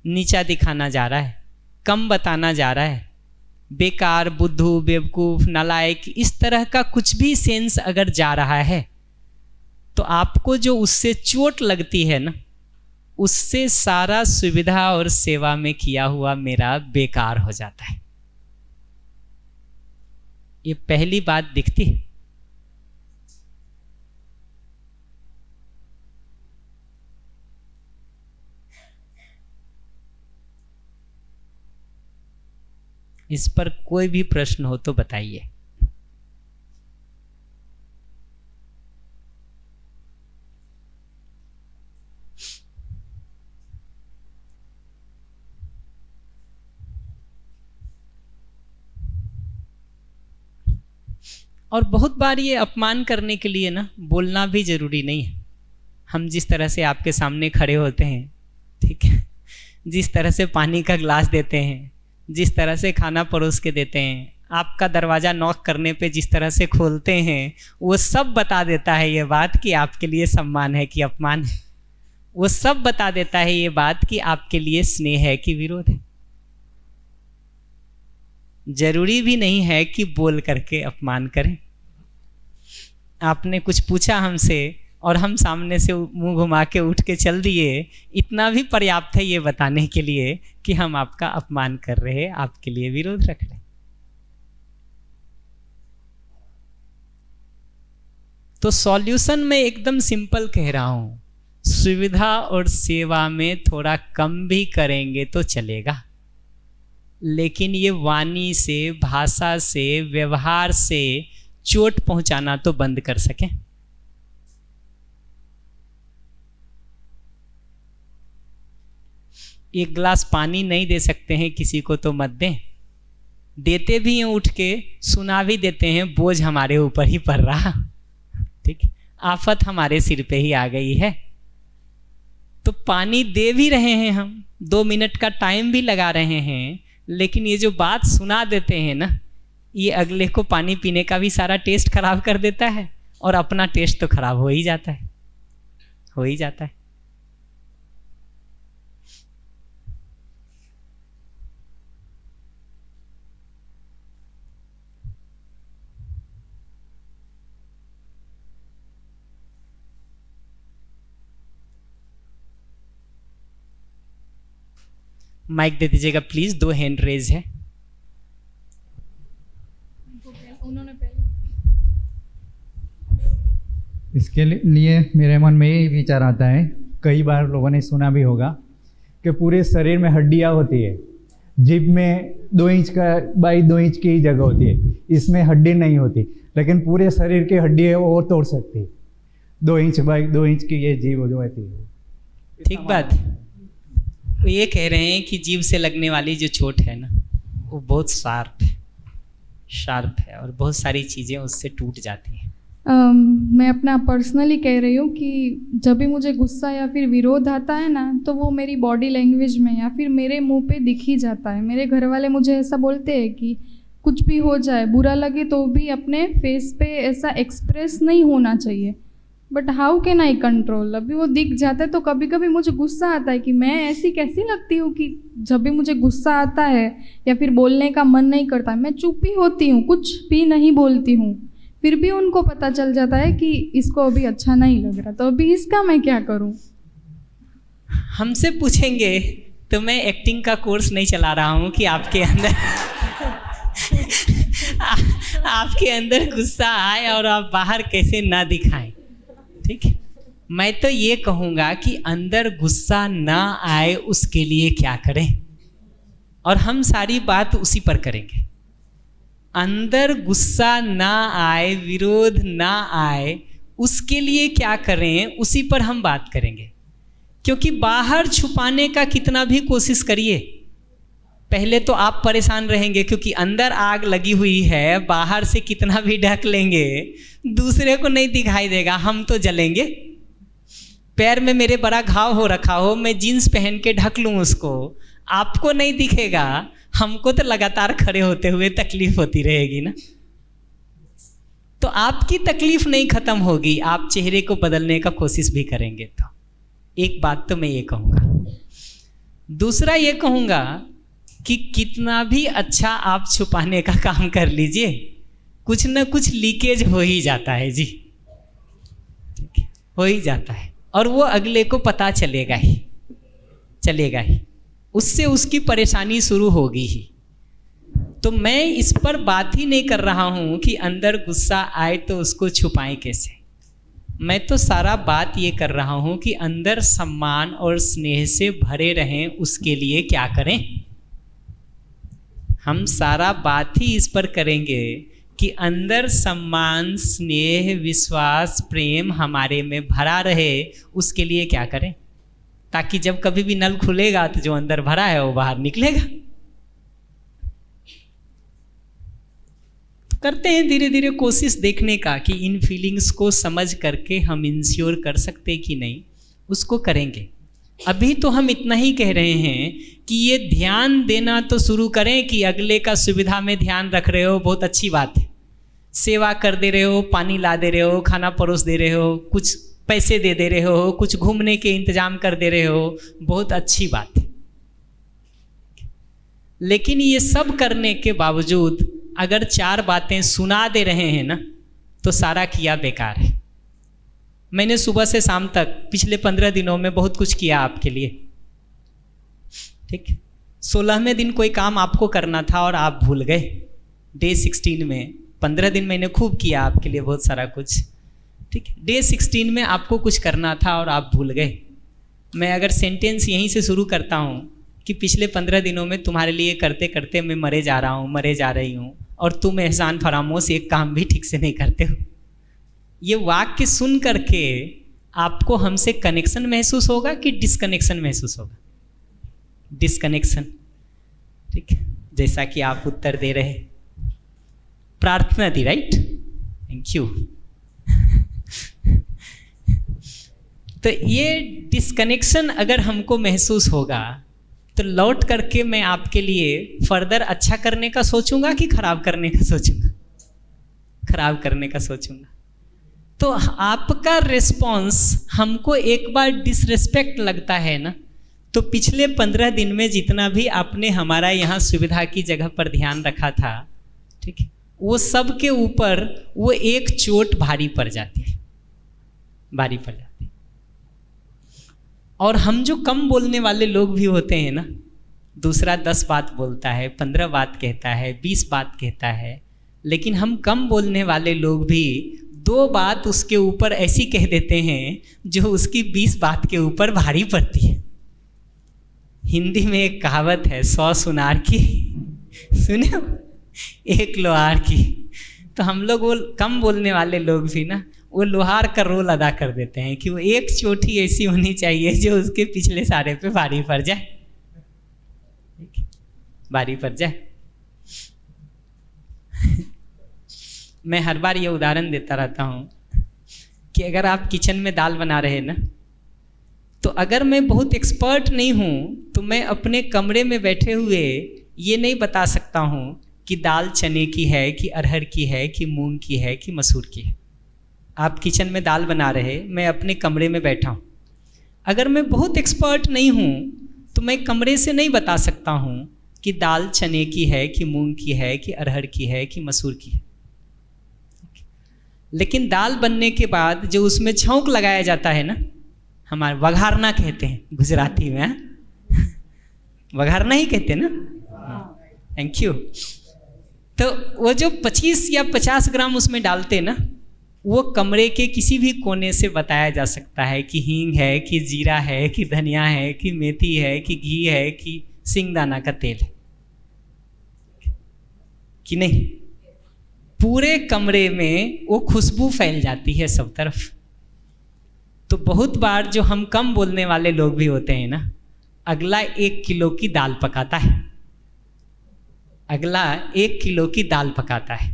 नीचा दिखाना जा रहा है, कम बताना जा रहा है, बेकार, बुद्धू, बेवकूफ़, नालायक, इस तरह का कुछ भी सेंस अगर जा रहा है, तो आपको जो उससे चोट लगती है ना, उससे सारा सुविधा और सेवा में किया हुआ मेरा बेकार हो जाता है। ये पहली बात दिखती है। इस पर कोई भी प्रश्न हो तो बताइए। और बहुत बार ये अपमान करने के लिए ना बोलना भी जरूरी नहीं है। हम जिस तरह से आपके सामने खड़े होते हैं, ठीक है, जिस तरह से पानी का ग्लास देते हैं, जिस तरह से खाना परोस के देते हैं, आपका दरवाज़ा नॉक करने पे जिस तरह से खोलते हैं, वो सब बता देता है ये बात कि आपके लिए सम्मान है कि अपमान है। वो सब बता देता है ये बात कि आपके लिए स्नेह है कि विरोध है। जरूरी भी नहीं है कि बोल करके अपमान करें। आपने कुछ पूछा हमसे और हम सामने से मुंह घुमा के उठ के चल दिए, इतना भी पर्याप्त है ये बताने के लिए कि हम आपका अपमान कर रहे हैं, आपके लिए विरोध रख रहे हैं। तो सॉल्यूशन मैं एकदम सिंपल कह रहा हूं, सुविधा और सेवा में थोड़ा कम भी करेंगे तो चलेगा, लेकिन ये वाणी से, भाषा से, व्यवहार से चोट पहुंचाना तो बंद कर सकें। एक गिलास पानी नहीं दे सकते हैं किसी को तो मत दें। देते भी हैं उठ के, सुना भी देते हैं, बोझ हमारे ऊपर ही पड़ रहा, ठीक, आफत हमारे सिर पे ही आ गई है। तो पानी दे भी रहे हैं हम, 2 मिनट का टाइम भी लगा रहे हैं, लेकिन ये जो बात सुना देते हैं ना, ये अगले को पानी पीने का भी सारा टेस्ट खराब कर देता है, और अपना टेस्ट तो खराब हो ही जाता है, हो ही जाता है। माइक दे दीजिएगा प्लीज, 2 हैंड रेज है। उन्होंने पहले। इसके लिए मेरे मन में ये विचार आता है, कई बार लोगों ने सुना भी होगा कि पूरे शरीर में हड्डियां होती है, जीभ में 2 इंच का बाई 2 इंच की ही जगह होती है, इसमें हड्डी नहीं होती, लेकिन पूरे शरीर की हड्डी है वो तोड़ सकती है। 2 इंच बाई 2 इंच की ये जीभ जो होती है। ठीक बात। वो ये कह रहे हैं कि जीभ से लगने वाली जो चोट है ना, वो बहुत शार्प है और बहुत सारी चीज़ें उससे टूट जाती हैं। मैं अपना पर्सनली कह रही हूँ कि जब भी मुझे गुस्सा या फिर विरोध आता है ना, तो वो मेरी बॉडी लैंग्वेज में या फिर मेरे मुंह पे दिख ही जाता है। मेरे घर वाले मुझे ऐसा बोलते हैं कि कुछ भी हो जाए, बुरा लगे तो भी अपने फेस पे ऐसा एक्सप्रेस नहीं होना चाहिए। But how can I control? अभी वो दिख जाता है तो कभी कभी मुझे गुस्सा आता है कि मैं ऐसी कैसी लगती हूँ कि जब भी मुझे गुस्सा आता है या फिर बोलने का मन नहीं करता मैं चुप ही होती हूँ, कुछ भी नहीं बोलती हूँ। फिर भी उनको पता चल जाता है कि इसको अभी अच्छा नहीं लग रहा, तो अभी इसका मैं क्या करूँ? हमसे पूछेंगे तो मैं एक्टिंग का कोर्स नहीं चला रहा हूँ कि आपके अंदर आपके अंदर गुस्सा आए और आप बाहर कैसे ना दिखाएं। ठीक है, मैं तो ये कहूँगा कि अंदर गुस्सा ना आए उसके लिए क्या करें, और हम सारी बात उसी पर करेंगे। अंदर गुस्सा ना आए, विरोध ना आए, उसके लिए क्या करें उसी पर हम बात करेंगे। क्योंकि बाहर छुपाने का कितना भी कोशिश करिए, पहले तो आप परेशान रहेंगे, क्योंकि अंदर आग लगी हुई है। बाहर से कितना भी ढक लेंगे दूसरे को नहीं दिखाई देगा, हम तो जलेंगे। पैर में मेरे बड़ा घाव हो रखा हो, मैं जीन्स पहन के ढक लूँ उसको, आपको नहीं दिखेगा, हमको तो लगातार खड़े होते हुए तकलीफ होती रहेगी ना। तो आपकी तकलीफ नहीं खत्म होगी, आप चेहरे को बदलने का कोशिश भी करेंगे। तो एक बात तो मैं ये कहूँगा। दूसरा ये कहूँगा कि कितना भी अच्छा आप छुपाने का काम कर लीजिए, कुछ ना कुछ लीकेज हो ही जाता है जी, ठीक है, हो ही जाता है, और वो अगले को पता चलेगा ही, उससे उसकी परेशानी शुरू होगी ही। तो मैं इस पर बात ही नहीं कर रहा हूँ कि अंदर गुस्सा आए तो उसको छुपाएं कैसे। मैं तो सारा बात ये कर रहा हूँ कि अंदर सम्मान और स्नेह से भरे रहें, उसके लिए क्या करें। हम सारा बात ही इस पर करेंगे कि अंदर सम्मान, स्नेह, विश्वास, प्रेम हमारे में भरा रहे, उसके लिए क्या करें, ताकि जब कभी भी नल खुलेगा तो जो अंदर भरा है वो बाहर निकलेगा। करते हैं धीरे धीरे कोशिश देखने का कि इन फीलिंग्स को समझ करके हम इंश्योर कर सकते कि नहीं, उसको करेंगे। अभी तो हम इतना ही कह रहे हैं कि ये ध्यान देना तो शुरू करें कि अगले का सुविधा में ध्यान रख रहे हो, बहुत अच्छी बात है। सेवा कर दे रहे हो, पानी ला दे रहे हो, खाना परोस दे रहे हो, कुछ पैसे दे दे रहे हो, कुछ घूमने के इंतजाम कर दे रहे हो, बहुत अच्छी बात है। लेकिन ये सब करने के बावजूद अगर 4 बातें सुना दे रहे हैं ना, तो सारा किया बेकार है। मैंने सुबह से शाम तक पिछले 15 दिनों में बहुत कुछ किया आपके लिए, ठीक। 16वें दिन कोई काम आपको करना था और आप भूल गए। डे 16 में 15 दिन मैंने खूब किया आपके लिए बहुत सारा कुछ, ठीक। डे 16 में आपको कुछ करना था और आप भूल गए। मैं अगर सेंटेंस यहीं से शुरू करता हूँ कि पिछले 15 दिनों में तुम्हारे लिए करते करते मैं मरे जा रहा हूँ, मरे जा रही हूँ, और तुम एहसान फरामोश एक काम भी ठीक से नहीं करते हो। ये वाक्य सुन करके आपको हमसे कनेक्शन महसूस होगा कि डिस्कनेक्शन महसूस होगा? डिस्कनेक्शन, ठीक है। जैसा कि आप उत्तर दे रहे, प्रार्थना दी, राइट, थैंक यू। तो ये डिस्कनेक्शन अगर हमको महसूस होगा तो लौट करके मैं आपके लिए फर्दर अच्छा करने का सोचूंगा कि खराब करने का सोचूंगा? खराब करने का सोचूंगा। तो आपका रिस्पॉन्स हमको एक बार डिसरिस्पेक्ट लगता है ना, तो पिछले 15 दिन में जितना भी आपने हमारा यहाँ सुविधा की जगह पर ध्यान रखा था, ठीक है, वो सब के ऊपर वो एक चोट भारी पड़ जाती है, भारी पड़ जाती है। और हम जो कम बोलने वाले लोग भी होते हैं ना, दूसरा 10 बात बोलता है, 15 बात कहता है, 20 बात कहता है, लेकिन हम कम बोलने वाले लोग भी 2 बात उसके ऊपर ऐसी कह देते हैं जो उसकी 20 बात के ऊपर भारी पड़ती है। हिंदी में एक कहावत है, 100 सुनार की सुने हो, 1 लोहार की। तो हम लोग वो कम बोलने वाले लोग भी ना, वो लोहार का रोल अदा कर देते हैं कि वो एक चोटी ऐसी होनी चाहिए जो उसके पिछले सारे पे भारी पड़ जाए, भारी पड़ जाए। मैं हर बार ये उदाहरण देता रहता हूँ कि अगर आप किचन में दाल बना रहे हैं ना, तो अगर मैं बहुत एक्सपर्ट नहीं हूँ तो मैं अपने कमरे में बैठे हुए ये नहीं बता सकता हूँ कि दाल चने की है कि अरहर की है कि मूंग की है कि मसूर की है। आप किचन में दाल बना रहे, मैं अपने कमरे में बैठा हूँ। अगर मैं बहुत एक्सपर्ट नहीं हूँ तो मैं कमरे से नहीं बता सकता हूँ कि दाल चने की है कि मूंग की है कि अरहर की है कि मसूर की है। लेकिन दाल बनने के बाद जो उसमें छौंक लगाया जाता है ना, हमारे वघारना कहते हैं गुजराती में, वघारना ही कहते हैं ना, थैंक यू। तो वो जो 25 या 50 ग्राम उसमें डालते हैं ना, वो कमरे के किसी भी कोने से बताया जा सकता है कि हींग है कि जीरा है कि धनिया है कि मेथी है कि घी है कि सिंगदाना का तेल है कि नहीं। पूरे कमरे में वो खुशबू फैल जाती है सब तरफ। तो बहुत बार जो हम कम बोलने वाले लोग भी होते हैं ना, अगला 1 किलो की दाल पकाता है, अगला 1 किलो की दाल पकाता है,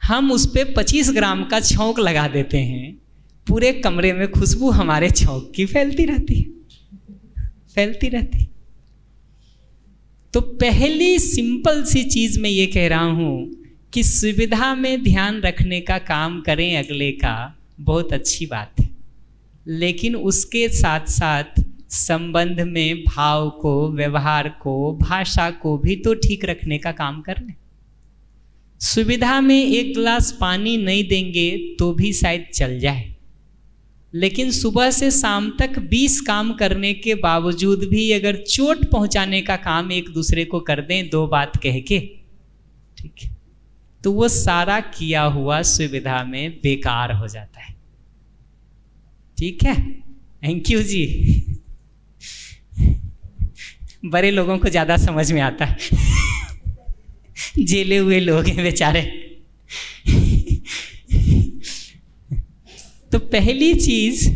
हम उस पर 25 ग्राम का छौंक लगा देते हैं, पूरे कमरे में खुशबू हमारे छौंक की फैलती रहती है। तो पहली सिंपल सी चीज मैं ये कह रहा हूं कि सुविधा में ध्यान रखने का काम करें अगले का, बहुत अच्छी बात है, लेकिन उसके साथ साथ संबंध में भाव को, व्यवहार को, भाषा को भी तो ठीक रखने का काम कर लें। सुविधा में 1 गिलास पानी नहीं देंगे तो भी शायद चल जाए, लेकिन सुबह से शाम तक 20 काम करने के बावजूद भी अगर चोट पहुंचाने का काम एक दूसरे को कर दें 2 बात कह के, ठीक है, तो वो सारा किया हुआ सुविधा में बेकार हो जाता है। ठीक है, थैंक यू जी। बड़े लोगों को ज़्यादा समझ में आता है, जेले हुए लोग हैं बेचारे। तो पहली चीज़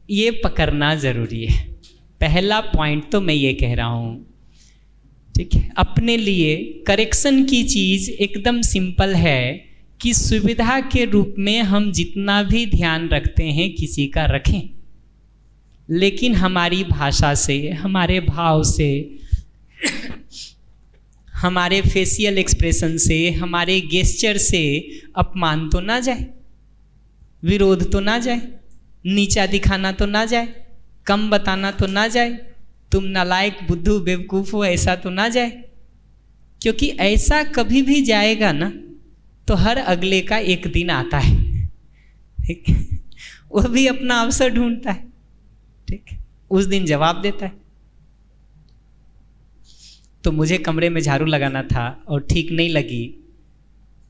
ये पकड़ना ज़रूरी है। पहला पॉइंट तो मैं ये कह रहा हूँ, ठीक है, अपने लिए करेक्शन की चीज़ एकदम सिंपल है कि सुविधा के रूप में हम जितना भी ध्यान रखते हैं किसी का रखें, लेकिन हमारी भाषा से, हमारे भाव से, हमारे फेशियल एक्सप्रेशन से, हमारे गेस्चर से अपमान तो ना जाए, विरोध तो ना जाए, नीचा दिखाना तो ना जाए, कम बताना तो ना जाए, तुम नालायक, बुद्धू, बेवकूफ़ हो, ऐसा तो ना जाए। क्योंकि ऐसा कभी भी जाएगा ना तो हर अगले का एक दिन आता है, ठीक, वो भी अपना अवसर ढूंढता है, ठीक, उस दिन जवाब देता है। तो मुझे कमरे में झाड़ू लगाना था और ठीक नहीं लगी,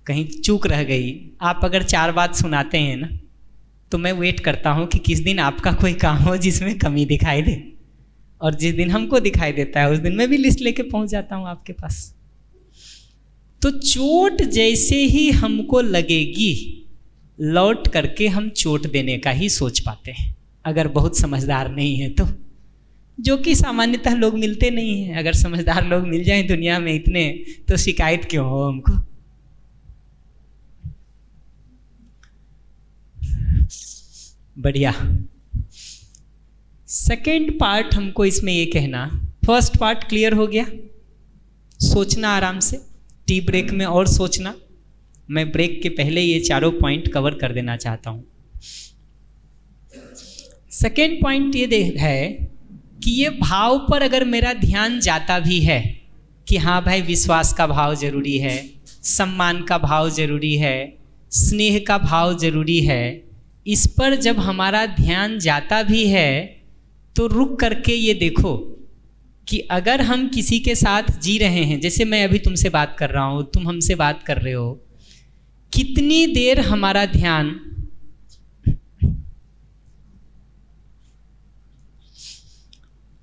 कहीं चूक रह गई। आप अगर 4 बात सुनाते हैं ना तो मैं वेट करता हूँ कि किस दिन आपका कोई काम हो जिसमें कमी दिखाई दे, और जिस दिन हमको दिखाई देता है उस दिन मैं भी लिस्ट लेके पहुँच जाता हूँ आपके पास। तो चोट जैसे ही हमको लगेगी, लौट करके हम चोट देने का ही सोच पाते हैं, अगर बहुत समझदार नहीं है तो, जो कि सामान्यतः लोग मिलते नहीं हैं। अगर समझदार लोग मिल जाएं दुनिया में इतने, तो शिकायत क्यों हो हमको। बढ़िया। सेकेंड पार्ट हमको इसमें ये कहना, फर्स्ट पार्ट क्लियर हो गया, सोचना आराम से, टी ब्रेक में और सोचना। मैं ब्रेक के पहले ये 4 पॉइंट कवर कर देना चाहता हूँ। सेकेंड पॉइंट ये है कि ये भाव पर अगर मेरा ध्यान जाता भी है कि हाँ भाई, विश्वास का भाव जरूरी है, सम्मान का भाव जरूरी है, स्नेह का भाव जरूरी है, इस पर जब हमारा ध्यान जाता भी है तो रुक करके ये देखो कि अगर हम किसी के साथ जी रहे हैं, जैसे मैं अभी तुमसे बात कर रहा हूँ, तुम हमसे बात कर रहे हो, कितनी देर हमारा ध्यान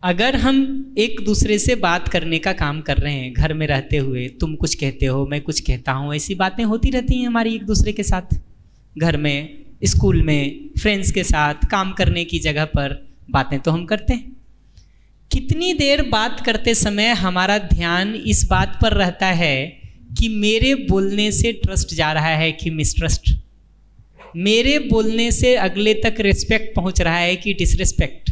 अगर हम एक दूसरे से बात करने का काम कर रहे हैं, घर में रहते हुए, तुम कुछ कहते हो, मैं कुछ कहता हूँ, ऐसी बातें होती रहती हैं हमारी एक दूसरे के साथ, घर में, स्कूल में, फ्रेंड्स के साथ, काम करने की जगह पर बातें तो हम करते हैं। कितनी देर बात करते समय हमारा ध्यान इस बात पर रहता है कि मेरे बोलने से ट्रस्ट जा रहा है कि मिसट्रस्ट, मेरे बोलने से अगले तक रिस्पेक्ट पहुंच रहा है कि डिसरिस्पेक्ट,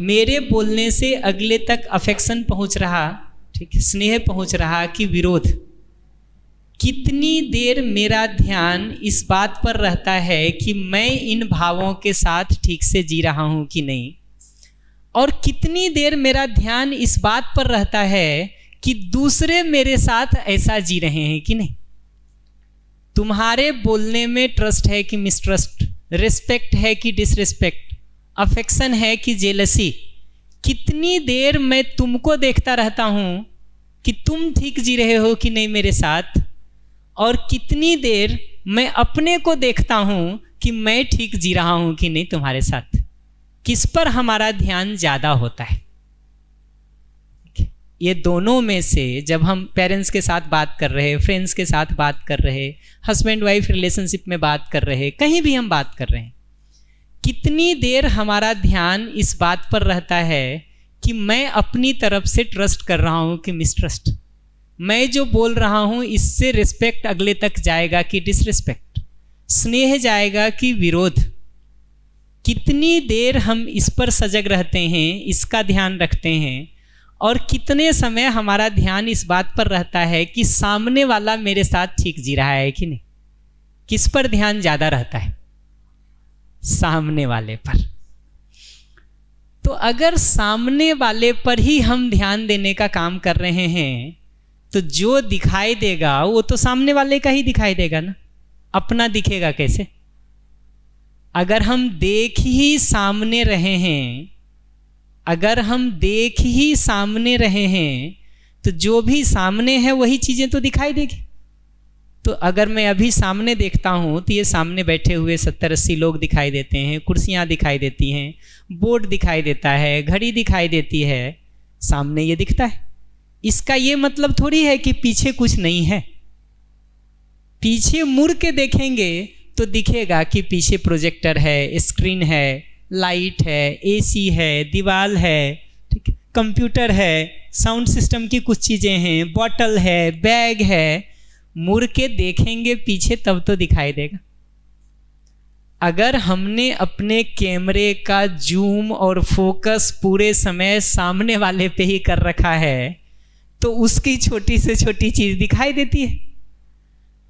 मेरे बोलने से अगले तक अफेक्शन पहुंच रहा, ठीक है, स्नेह पहुंच रहा कि विरोध। कितनी देर मेरा ध्यान इस बात पर रहता है कि मैं इन भावों के साथ ठीक से जी रहा हूं कि नहीं, और कितनी देर मेरा ध्यान इस बात पर रहता है कि दूसरे मेरे साथ ऐसा जी रहे हैं कि नहीं। तुम्हारे बोलने में ट्रस्ट है कि मिसट्रस्ट, रिस्पेक्ट है कि डिसरिस्पेक्ट, अफेक्शन है कि जेलसी, कितनी देर मैं तुमको देखता रहता हूं कि तुम ठीक जी रहे हो कि नहीं मेरे साथ, और कितनी देर मैं अपने को देखता हूं कि मैं ठीक जी रहा हूं कि नहीं तुम्हारे साथ। किस पर हमारा ध्यान ज़्यादा होता है? ये दोनों में से जब हम पेरेंट्स के साथ बात कर रहे, फ्रेंड्स के साथ बात कर रहे, हस्बैंड वाइफ रिलेशनशिप में बात कर रहे, कहीं भी हम बात कर रहे हैं, कितनी देर हमारा ध्यान इस बात पर रहता है कि मैं अपनी तरफ से ट्रस्ट कर रहा हूं कि मिसट्रस्ट, मैं जो बोल रहा हूं इससे रिस्पेक्ट अगले तक जाएगा कि डिसरिस्पेक्ट, स्नेह जाएगा कि विरोध। कितनी देर हम इस पर सजग रहते हैं, इसका ध्यान रखते हैं, और कितने समय हमारा ध्यान इस बात पर रहता है कि सामने वाला मेरे साथ ठीक जी रहा है कि नहीं। किस पर ध्यान ज़्यादा रहता है? सामने वाले पर। तो अगर सामने वाले पर ही हम ध्यान देने का काम कर रहे हैं तो जो दिखाई देगा वो तो सामने वाले का ही दिखाई देगा ना, अपना दिखेगा कैसे? अगर हम देख ही सामने रहे हैं, अगर हम देख ही सामने रहे हैं तो जो भी सामने है वही चीज़ें तो दिखाई देगी। तो अगर मैं अभी सामने देखता हूँ तो ये सामने बैठे हुए 70-80 लोग दिखाई देते हैं, कुर्सियाँ दिखाई देती हैं, बोर्ड दिखाई देता है, घड़ी दिखाई देती है, सामने ये दिखता है। इसका ये मतलब थोड़ी है कि पीछे कुछ नहीं है। पीछे मुड़ के देखेंगे तो दिखेगा कि पीछे प्रोजेक्टर है, स्क्रीन है, लाइट है, एसी है, दीवार है, ठीक है, कंप्यूटर है, साउंड सिस्टम की कुछ चीज़ें हैं, बॉटल है, बैग है। मुड़ के देखेंगे पीछे तब तो दिखाई देगा। अगर हमने अपने कैमरे का जूम और फोकस पूरे समय सामने वाले पे ही कर रखा है तो उसकी छोटी से छोटी चीज़ दिखाई देती है।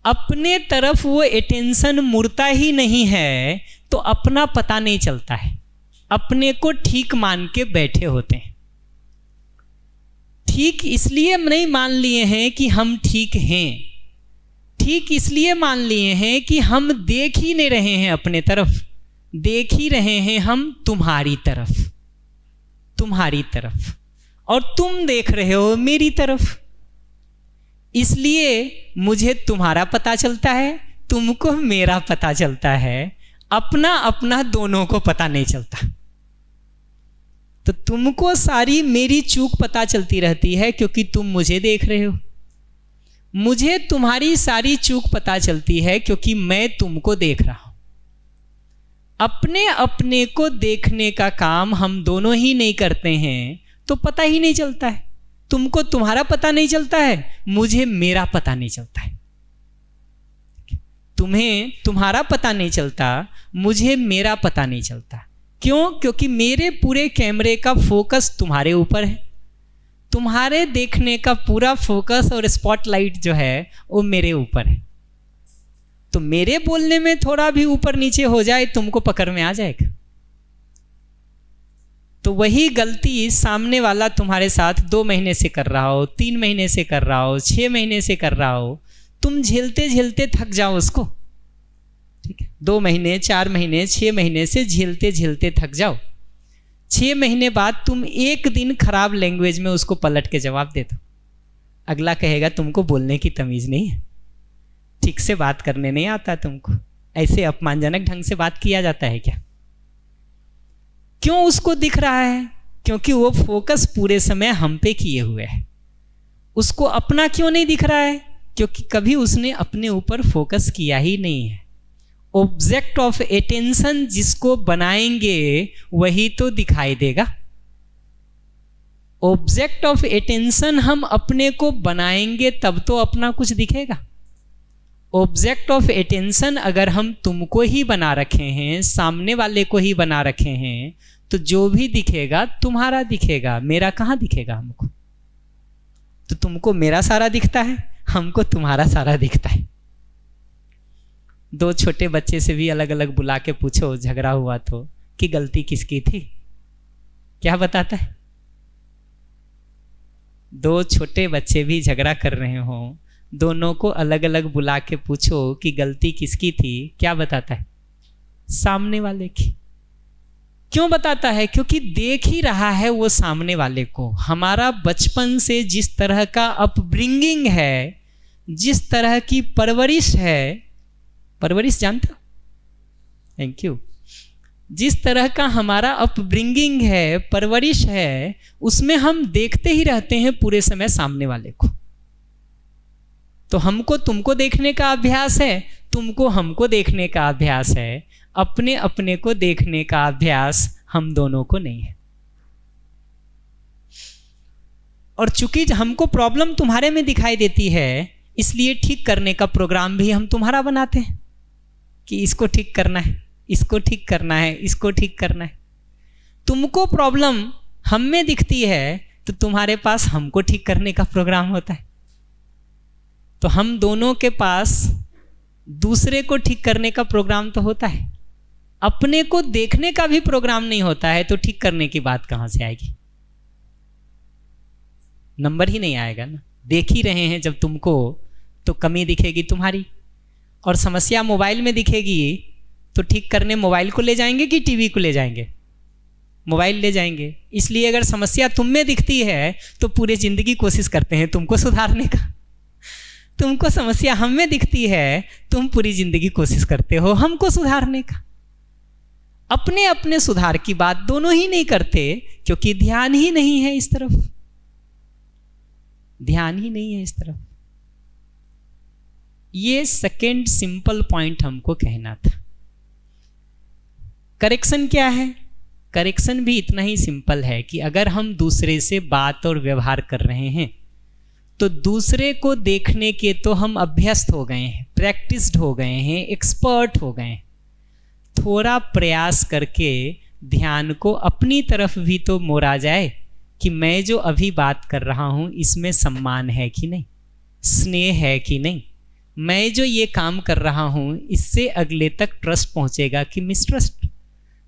अपने तरफ वो अटेंशन मुड़ता ही नहीं है तो अपना पता नहीं चलता है, अपने को ठीक मान के बैठे होते हैं। ठीक इसलिए नहीं मान लिए हैं कि हम ठीक हैं, ठीक इसलिए मान लिए हैं कि हम देख ही नहीं रहे हैं अपने तरफ, देख ही रहे हैं हम तुम्हारी तरफ, तुम्हारी तरफ, और तुम देख रहे हो मेरी तरफ। इसलिए मुझे तुम्हारा पता चलता है, तुमको मेरा पता चलता है, अपना अपना दोनों को पता नहीं चलता। तो तुमको सारी मेरी चूक पता चलती रहती है क्योंकि तुम मुझे देख रहे हो, मुझे तुम्हारी सारी चूक पता चलती है क्योंकि मैं तुमको देख रहा हूं। अपने अपने को देखने का काम हम दोनों ही नहीं करते हैं तो पता ही नहीं चलता है। तुमको तुम्हारा पता नहीं चलता है, मुझे मेरा पता नहीं चलता है। तुम्हें तुम्हारा पता नहीं चलता, मुझे मेरा पता नहीं चलता। क्यों? क्योंकि मेरे पूरे कैमरे का फोकस तुम्हारे ऊपर है, तुम्हारे देखने का पूरा फोकस और स्पॉटलाइट जो है वो मेरे ऊपर है। तो मेरे बोलने में थोड़ा भी ऊपर नीचे हो जाए तुमको पकड़ में आ जाएगा। तो वही गलती सामने वाला तुम्हारे साथ 2 महीने से कर रहा हो, 3 महीने से कर रहा हो, 6 महीने से कर रहा हो, तुम झेलते झेलते थक जाओ उसको, ठीक है। 2 महीने, 4 महीने, 6 महीने से झेलते झेलते थक जाओ। 6 महीने बाद तुम एक दिन खराब लैंग्वेज में उसको पलट के जवाब दे दो, अगला कहेगा तुमको बोलने की तमीज़ नहीं है, ठीक से बात करने नहीं आता तुमको, ऐसे अपमानजनक ढंग से बात किया जाता है क्या? क्यों उसको दिख रहा है? क्योंकि वो फोकस पूरे समय हम पे किए हुए है। उसको अपना क्यों नहीं दिख रहा है? क्योंकि कभी उसने अपने ऊपर फोकस किया ही नहीं है। ऑब्जेक्ट ऑफ अटेंशन जिसको बनाएंगे वही तो दिखाई देगा। ऑब्जेक्ट ऑफ अटेंशन हम अपने को बनाएंगे तब तो अपना कुछ दिखेगा। ऑब्जेक्ट ऑफ अटेंशन अगर हम तुमको ही बना रखे हैं, सामने वाले को ही बना रखे हैं, तो जो भी दिखेगा तुम्हारा दिखेगा, मेरा कहाँ दिखेगा हमको? तो तुमको मेरा सारा दिखता है, हमको तुम्हारा सारा दिखता है। दो छोटे बच्चे से भी अलग अलग बुला के पूछो झगड़ा हुआ तो कि गलती किसकी थी, क्या बताता है? दो छोटे बच्चे भी झगड़ा कर रहे हो, दोनों को अलग अलग बुला के पूछो कि गलती किसकी थी, क्या बताता है? सामने वाले की। क्यों बताता है? क्योंकि देख ही रहा है वो सामने वाले को। हमारा बचपन से जिस तरह का अपब्रिंगिंग है, जिस तरह की परवरिश है, परवरिश जानते हो? Thank you. जिस तरह का हमारा अपब्रिंगिंग है, परवरिश है, उसमें हम देखते ही रहते हैं पूरे समय सामने वाले को। तो हमको तुमको देखने का अभ्यास है, तुमको हमको देखने का अभ्यास है, अपने अपने को देखने का अभ्यास हम दोनों को नहीं है। और चूंकि हमको प्रॉब्लम तुम्हारे में दिखाई देती है, इसलिए ठीक करने का प्रोग्राम भी हम तुम्हारा बनाते हैं कि इसको ठीक करना है, इसको ठीक करना है, इसको ठीक करना है। तुमको प्रॉब्लम हम में दिखती है तो तुम्हारे पास हमको ठीक करने का प्रोग्राम होता है। तो हम दोनों के पास दूसरे को ठीक करने का प्रोग्राम तो होता है, अपने को देखने का भी प्रोग्राम नहीं होता है। तो ठीक करने की बात कहां से आएगी? नंबर ही नहीं आएगा ना। देख ही रहे हैं जब तुमको, तो कमी दिखेगी तुम्हारी। और समस्या मोबाइल में दिखेगी तो ठीक करने मोबाइल को ले जाएंगे कि टीवी को ले जाएंगे? मोबाइल ले जाएंगे। इसलिए अगर समस्या तुम में दिखती है तो पूरे जिंदगी कोशिश करते हैं तुमको सुधारने का। तुमको समस्या हम में दिखती है, तुम पूरी जिंदगी कोशिश करते हो हमको सुधारने का। अपने अपने सुधार की बात दोनों ही नहीं करते, क्योंकि ध्यान ही नहीं है इस तरफ, ध्यान ही नहीं है इस तरफ। ये सेकेंड सिंपल पॉइंट हमको कहना था। करेक्शन क्या है? करेक्शन भी इतना ही सिंपल है कि अगर हम दूसरे से बात और व्यवहार कर रहे हैं तो दूसरे को देखने के तो हम अभ्यस्त हो गए हैं, प्रैक्टिस्ड हो गए हैं, एक्सपर्ट हो गए हैं। थोड़ा प्रयास करके ध्यान को अपनी तरफ भी तो मोड़ा जाए कि मैं जो अभी बात कर रहा हूं इसमें सम्मान है कि नहीं, स्नेह है कि नहीं, मैं जो ये काम कर रहा हूं इससे अगले तक ट्रस्ट पहुंचेगा कि मिसट्रस्ट,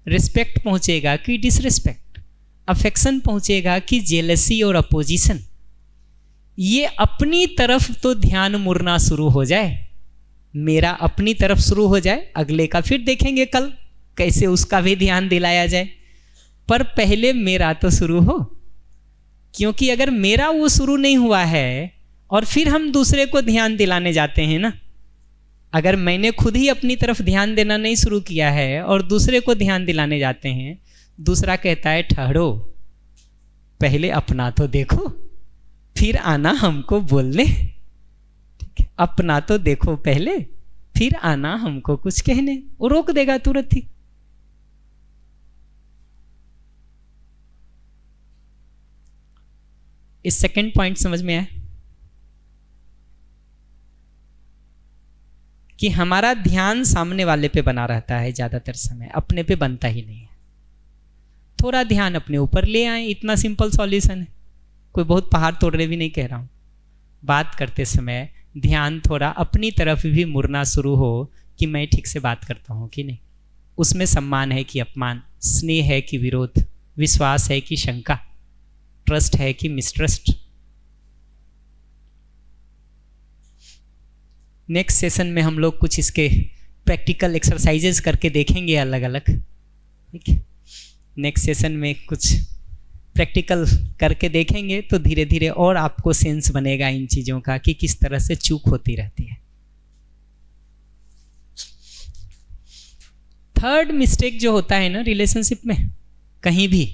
रिस्पेक्ट पहुंचेगा कि डिसरिस्पेक्ट, अफेक्शन पहुंचेगा कि जेलसी और अपोजिशन। ये अपनी तरफ तो ध्यान मुड़ना शुरू हो जाए, मेरा अपनी तरफ शुरू हो जाए, अगले का फिर देखेंगे कल कैसे उसका भी ध्यान दिलाया जाए। पर पहले मेरा तो शुरू हो, क्योंकि अगर मेरा वो शुरू नहीं हुआ है और फिर हम दूसरे को ध्यान दिलाने जाते हैं ना, अगर मैंने खुद ही अपनी तरफ ध्यान देना नहीं शुरू किया है और दूसरे को ध्यान दिलाने जाते हैं, दूसरा कहता है ठहरो, पहले अपना तो देखो फिर आना हमको बोलने। ठीक है, अपना तो देखो पहले फिर आना हमको कुछ कहने। वो रोक देगा तुरंत ही। इस सेकंड पॉइंट समझ में आया कि हमारा ध्यान सामने वाले पे बना रहता है ज्यादातर समय, अपने पे बनता ही नहीं है। थोड़ा ध्यान अपने ऊपर ले आए, इतना सिंपल सॉल्यूशन है। कोई बहुत पहाड़ तोड़ने भी नहीं कह रहा हूं। बात करते समय ध्यान थोड़ा अपनी तरफ भी मुड़ना शुरू हो कि मैं ठीक से बात करता हूं कि नहीं, उसमें सम्मान है कि अपमान, स्नेह है कि विरोध, विश्वास है कि शंका, ट्रस्ट है कि मिसट्रस्ट। नेक्स्ट सेशन में हम लोग कुछ इसके प्रैक्टिकल एक्सरसाइजेस करके देखेंगे अलग अलग। ठीक है, नेक्स्ट सेशन में कुछ प्रैक्टिकल करके देखेंगे तो धीरे धीरे और आपको सेंस बनेगा इन चीज़ों का कि किस तरह से चूक होती रहती है। थर्ड मिस्टेक जो होता है ना रिलेशनशिप में कहीं भी,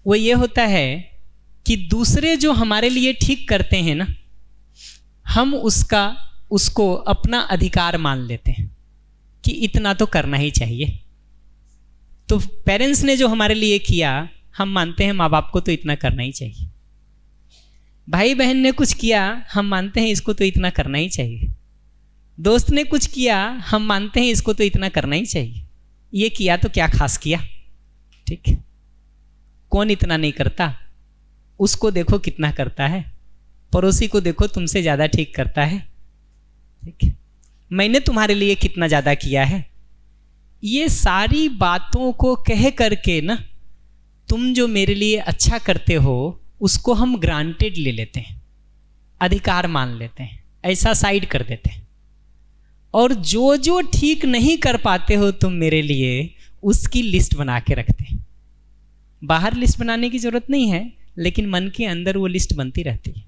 वो ये होता है कि दूसरे जो हमारे लिए ठीक करते हैं ना, हम उसको अपना अधिकार मान लेते हैं कि इतना तो करना ही चाहिए। तो पेरेंट्स ने जो हमारे लिए किया, हम मानते हैं माँ बाप को तो इतना करना ही चाहिए। भाई बहन ने कुछ किया, हम मानते हैं इसको तो इतना करना ही चाहिए। दोस्त ने कुछ किया, हम मानते हैं इसको तो इतना करना ही चाहिए। ये किया तो क्या खास किया। ठीक है, कौन इतना नहीं करता, उसको देखो कितना करता है। पड़ोसी को देखो तुमसे ज़्यादा ठीक करता है, ठीक है, मैंने तुम्हारे लिए कितना ज़्यादा किया है। ये सारी बातों को कह करके ना तुम जो मेरे लिए अच्छा करते हो उसको हम ग्रांटेड ले लेते हैं, अधिकार मान लेते हैं, ऐसा साइड कर देते हैं। और जो जो ठीक नहीं कर पाते हो तुम मेरे लिए उसकी लिस्ट बना के रखते हैं। बाहर लिस्ट बनाने की ज़रूरत नहीं है, लेकिन मन के अंदर वो लिस्ट बनती रहती है।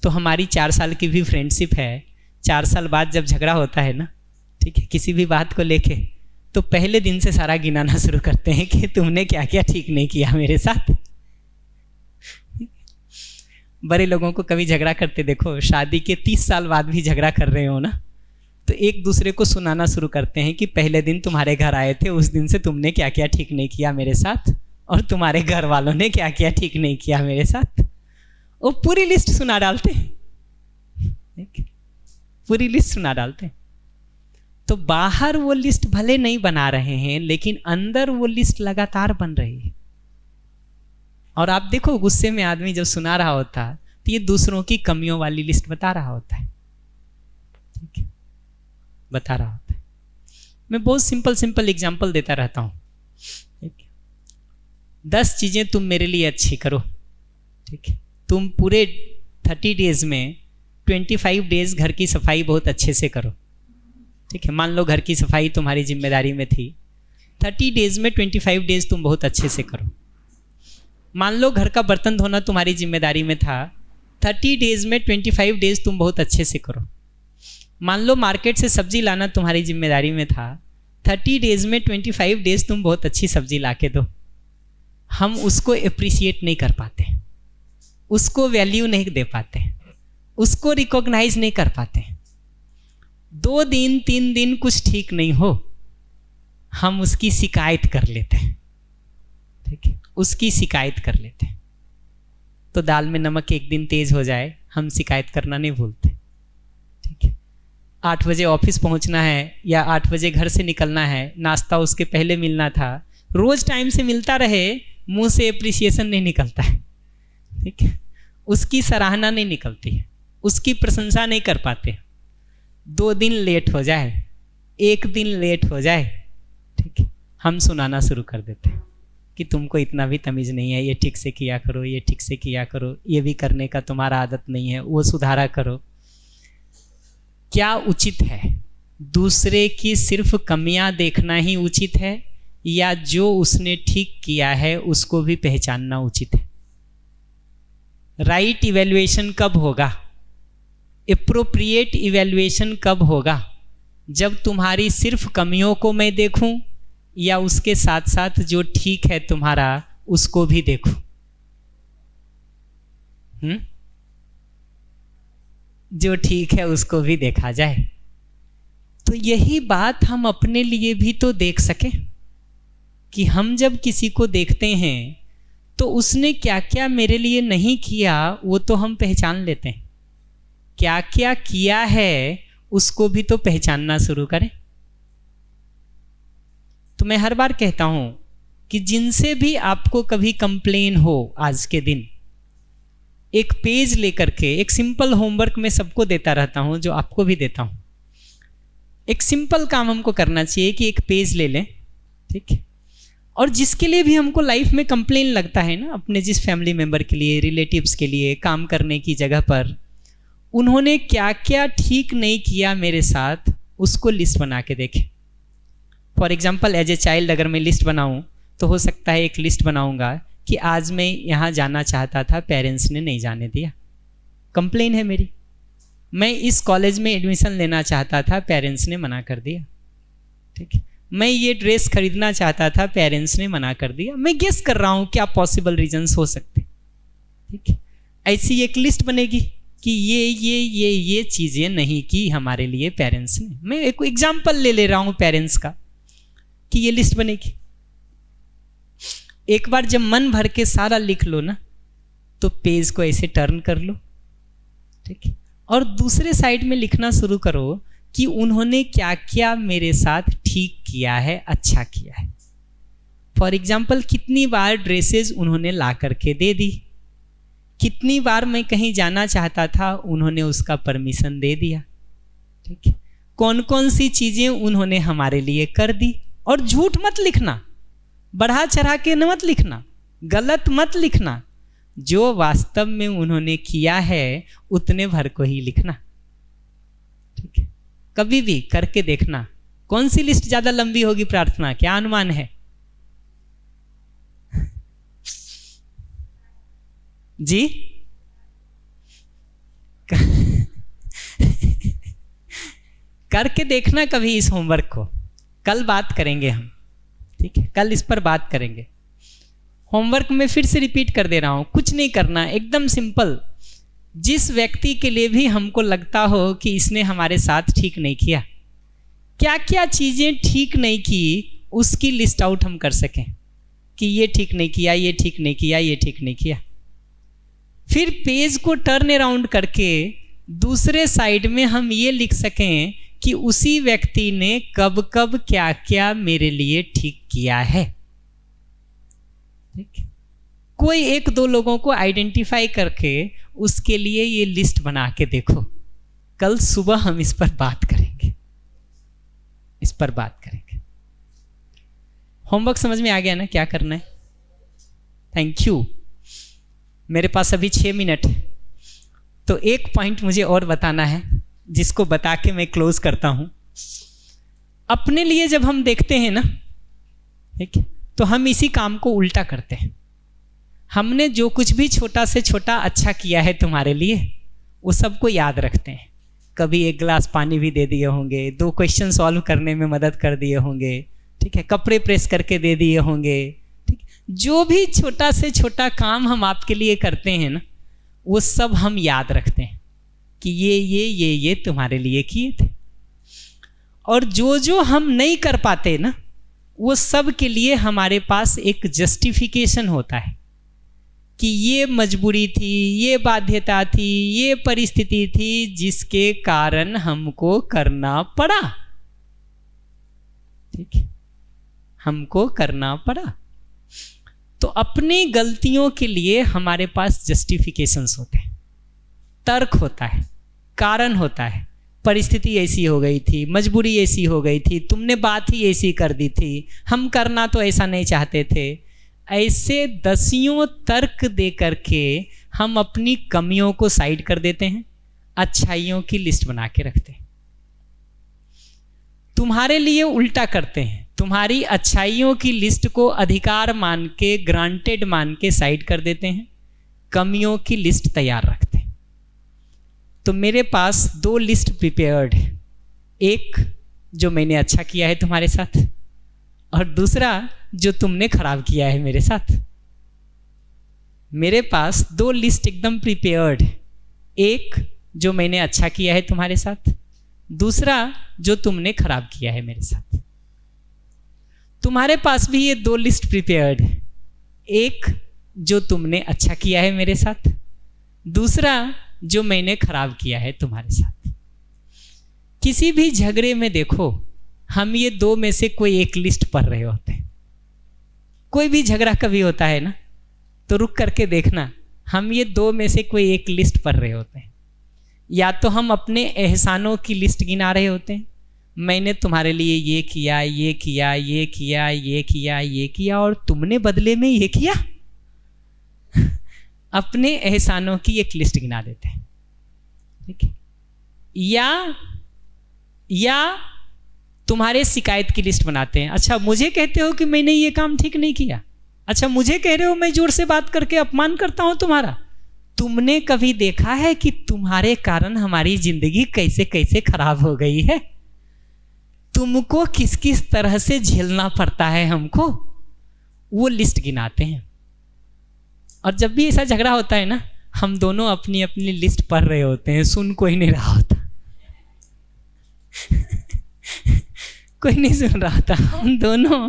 तो हमारी 4 साल की भी फ्रेंडशिप है। 4 साल बाद जब झगड़ा होता है ना, ठीक है, किसी भी बात को लेके, तो पहले दिन से सारा गिनाना शुरू करते हैं कि तुमने क्या क्या ठीक नहीं किया मेरे साथ। बड़े लोगों को कभी झगड़ा करते देखो, शादी के 30 साल बाद भी झगड़ा कर रहे हो ना, तो एक दूसरे को सुनाना शुरू करते हैं कि पहले दिन तुम्हारे घर आए थे, उस दिन से तुमने क्या क्या ठीक नहीं किया मेरे साथ, और तुम्हारे घर वालों ने क्या क्या ठीक नहीं किया मेरे साथ। वो पूरी लिस्ट सुना डालते हैं, पूरी लिस्ट सुना डालते हैं। तो बाहर वो लिस्ट भले नहीं बना रहे हैं, लेकिन अंदर वो लिस्ट लगातार बन रही है। और आप देखो, गुस्से में आदमी जब सुना रहा होता तो ये दूसरों की कमियों वाली लिस्ट बता रहा होता है, ठीक है, बता रहा होता है। मैं बहुत सिंपल एग्जांपल देता रहता हूँ, ठीक है। 10 चीज़ें तुम मेरे लिए अच्छी करो, ठीक है, तुम पूरे 30 डेज में 25 डेज घर की सफाई बहुत अच्छे से करो, ठीक है। मान लो घर की सफाई तुम्हारी जिम्मेदारी में थी, 30 डेज में 25 डेज तुम बहुत अच्छे से करो। मान लो घर का बर्तन धोना तुम्हारी जिम्मेदारी में था, 30 डेज में 25 डेज तुम बहुत अच्छे से करो। मान लो मार्केट से सब्जी लाना तुम्हारी जिम्मेदारी में था, 30 डेज में 25 डेज तुम बहुत अच्छी सब्जी ला के दो। हम उसको एप्रिशिएट नहीं कर पाते, उसको वैल्यू नहीं दे पाते, उसको रिकॉग्नाइज नहीं कर पाते। 2 दिन 3 दिन कुछ ठीक नहीं हो, हम उसकी शिकायत कर लेते हैं, ठीक है, उसकी शिकायत कर लेते हैं। तो दाल में नमक एक दिन तेज हो जाए, हम शिकायत करना नहीं भूलते, ठीक है। 8 बजे ऑफिस पहुंचना है या 8 बजे घर से निकलना है, नाश्ता उसके पहले मिलना था, रोज टाइम से मिलता रहे, मुंह से एप्रिसिएशन नहीं निकलता है, ठीक है, उसकी सराहना नहीं निकलती है, उसकी प्रशंसा नहीं कर पाते। 2 दिन लेट हो जाए, 1 दिन लेट हो जाए, ठीक है, हम सुनाना शुरू कर देते हैं कि तुमको इतना भी तमीज़ नहीं है, ये ठीक से किया करो, ये ठीक से किया करो, ये भी करने का तुम्हारा आदत नहीं है, वो सुधारा करो। क्या उचित है? दूसरे की सिर्फ कमियां देखना ही उचित है, या जो उसने ठीक किया है उसको भी पहचानना उचित है? राइट इवैल्यूएशन कब होगा? एप्रोप्रिएट इवैल्यूएशन कब होगा? जब तुम्हारी सिर्फ कमियों को मैं देखूं, या उसके साथ साथ जो ठीक है तुम्हारा उसको भी देखूं? जो ठीक है उसको भी देखा जाए। तो यही बात हम अपने लिए भी तो देख सकें कि हम जब किसी को देखते हैं तो उसने क्या क्या मेरे लिए नहीं किया वो तो हम पहचान लेते हैं, क्या क्या किया है उसको भी तो पहचानना शुरू करें। तो मैं हर बार कहता हूं कि जिनसे भी आपको कभी कंप्लेन हो, आज के दिन एक पेज लेकर के, एक सिंपल होमवर्क मैं सबको देता रहता हूं, जो आपको भी देता हूं। एक सिंपल काम हमको करना चाहिए कि एक पेज ले लें, ठीक है, और जिसके लिए भी हमको लाइफ में कंप्लेन लगता है ना, अपने जिस फैमिली मेंबर के लिए, रिलेटिव्स के लिए, काम करने की जगह पर उन्होंने क्या क्या ठीक नहीं किया मेरे साथ, उसको लिस्ट बना के देखें। For example, as a child अगर मैं लिस्ट बनाऊं तो हो सकता है एक लिस्ट बनाऊंगा कि आज मैं यहाँ जाना चाहता था, पेरेंट्स ने नहीं जाने दिया, कंप्लेन है मेरी। मैं इस कॉलेज में एडमिशन लेना चाहता था, पेरेंट्स ने मना कर दिया, ठीक है। मैं ये ड्रेस खरीदना चाहता था, पेरेंट्स ने मना कर दिया। मैं गेस कर रहा हूँ क्या पॉसिबल रीजंस हो सकते, ठीक है। ऐसी एक लिस्ट बनेगी कि ये चीज़ें नहीं की हमारे लिए पेरेंट्स ने। मैं एक एग्जाम्पल ले रहा हूँ पेरेंट्स का, कि ये लिस्ट बनेगी। एक बार जब मन भर के सारा लिख लो ना, तो पेज को ऐसे टर्न कर लो, ठीक है, और दूसरे साइड में लिखना शुरू करो कि उन्होंने क्या क्या मेरे साथ ठीक किया है, अच्छा किया है। फॉर एग्जाम्पल, कितनी बार ड्रेसेस उन्होंने ला करके दे दी, कितनी बार मैं कहीं जाना चाहता था, उन्होंने उसका परमिशन दे दिया। ठीक है, कौन कौन सी चीज़ें उन्होंने हमारे लिए कर दी। और झूठ मत लिखना, बढ़ा चढ़ा के मत लिखना, गलत मत लिखना। जो वास्तव में उन्होंने किया है उतने भर को ही लिखना। ठीक है, कभी भी करके देखना। कौन सी लिस्ट ज़्यादा लंबी होगी प्रार्थना, क्या अनुमान है जी? करके देखना कभी इस होमवर्क को। कल बात करेंगे हम, ठीक है, कल इस पर बात करेंगे। होमवर्क में फिर से रिपीट कर दे रहा हूं, कुछ नहीं करना, एकदम सिंपल। जिस व्यक्ति के लिए भी हमको लगता हो कि इसने हमारे साथ ठीक नहीं किया, क्या क्या चीज़ें ठीक नहीं की, उसकी लिस्ट आउट हम कर सकें कि ये ठीक नहीं किया, ये ठीक नहीं किया, ये ठीक नहीं किया। फिर पेज को टर्न अराउंड करके दूसरे साइड में हम ये लिख सकें कि उसी व्यक्ति ने कब कब क्या क्या मेरे लिए ठीक किया है। ठीक, कोई एक दो लोगों को आइडेंटिफाई करके उसके लिए ये लिस्ट बना के देखो। कल सुबह हम इस पर बात करेंगे, इस पर बात करेंगे। होमवर्क समझ में आ गया ना क्या करना है? Thank you. मेरे पास अभी 6 मिनट है, तो एक पॉइंट मुझे और बताना है जिसको बता के मैं क्लोज करता हूं। अपने लिए जब हम देखते हैं ना, ठीक है, तो हम इसी काम को उल्टा करते हैं। हमने जो कुछ भी छोटा से छोटा अच्छा किया है तुम्हारे लिए, वो सबको याद रखते हैं। कभी 1 गिलास पानी भी दे दिए होंगे, 2 क्वेश्चन सॉल्व करने में मदद कर दिए होंगे, ठीक है, कपड़े प्रेस करके दे दिए होंगे। ठीक, जो भी छोटा से छोटा काम हम आपके लिए करते हैं ना, वो सब हम याद रखते हैं कि ये तुम्हारे लिए किए थे। और जो जो हम नहीं कर पाते ना, वो सब के लिए हमारे पास एक जस्टिफिकेशन होता है कि ये मजबूरी थी, ये बाध्यता थी, ये परिस्थिति थी जिसके कारण हमको करना पड़ा। ठीक है, हमको करना पड़ा। तो अपनी गलतियों के लिए हमारे पास जस्टिफिकेशंस होते हैं, तर्क होता है, कारण होता है। परिस्थिति ऐसी हो गई थी, मजबूरी ऐसी हो गई थी, तुमने बात ही ऐसी कर दी थी, हम करना तो ऐसा नहीं चाहते थे। ऐसे दसियों तर्क दे करके हम अपनी कमियों को साइड कर देते हैं, अच्छाइयों की लिस्ट बना के रखते हैं। तुम्हारे लिए उल्टा करते हैं, तुम्हारी अच्छाइयों की लिस्ट को अधिकार मान के, ग्रांटेड मान के साइड कर देते हैं, कमियों की लिस्ट तैयार रखते हैं। तो मेरे पास 2 लिस्ट प्रिपेयर्ड है, एक जो मैंने अच्छा किया है तुम्हारे साथ, और दूसरा जो तुमने खराब किया है मेरे साथ। मेरे पास 2 लिस्ट एकदम प्रिपेयर्ड है, एक जो मैंने अच्छा किया है तुम्हारे साथ, दूसरा जो तुमने खराब किया है मेरे साथ। तुम्हारे पास भी ये 2 लिस्ट प्रिपेयर्ड है, एक जो तुमने अच्छा किया है मेरे साथ, दूसरा जो मैंने खराब किया है तुम्हारे साथ। किसी भी झगड़े में देखो, हम ये 2 में से कोई एक लिस्ट पढ़ रहे होते हैं। कोई भी झगड़ा कभी होता है ना, तो रुक करके देखना, हम ये 2 में से कोई एक लिस्ट पढ़ रहे होते हैं। या तो हम अपने एहसानों की लिस्ट गिना रहे होते हैं, मैंने तुम्हारे लिए ये किया, ये किया, ये किया, ये किया, ये किया, और तुमने बदले में ये किया। अपने एहसानों की एक लिस्ट गिना देते हैं, ठीक है। या तुम्हारे शिकायत की लिस्ट बनाते हैं। अच्छा, मुझे कहते हो कि मैंने ये काम ठीक नहीं किया, अच्छा मुझे कह रहे हो मैं जोर से बात करके अपमान करता हूं तुम्हारा। तुमने कभी देखा है कि तुम्हारे कारण हमारी जिंदगी कैसे कैसे खराब हो गई है? तुमको किस किस तरह से झेलना पड़ता है हमको, वो लिस्ट गिनाते हैं। और जब भी ऐसा झगड़ा होता है ना, हम दोनों अपनी अपनी लिस्ट पढ़ रहे होते हैं, सुन कोई नहीं रहा होता। कोई नहीं सुन रहा था, हम दोनों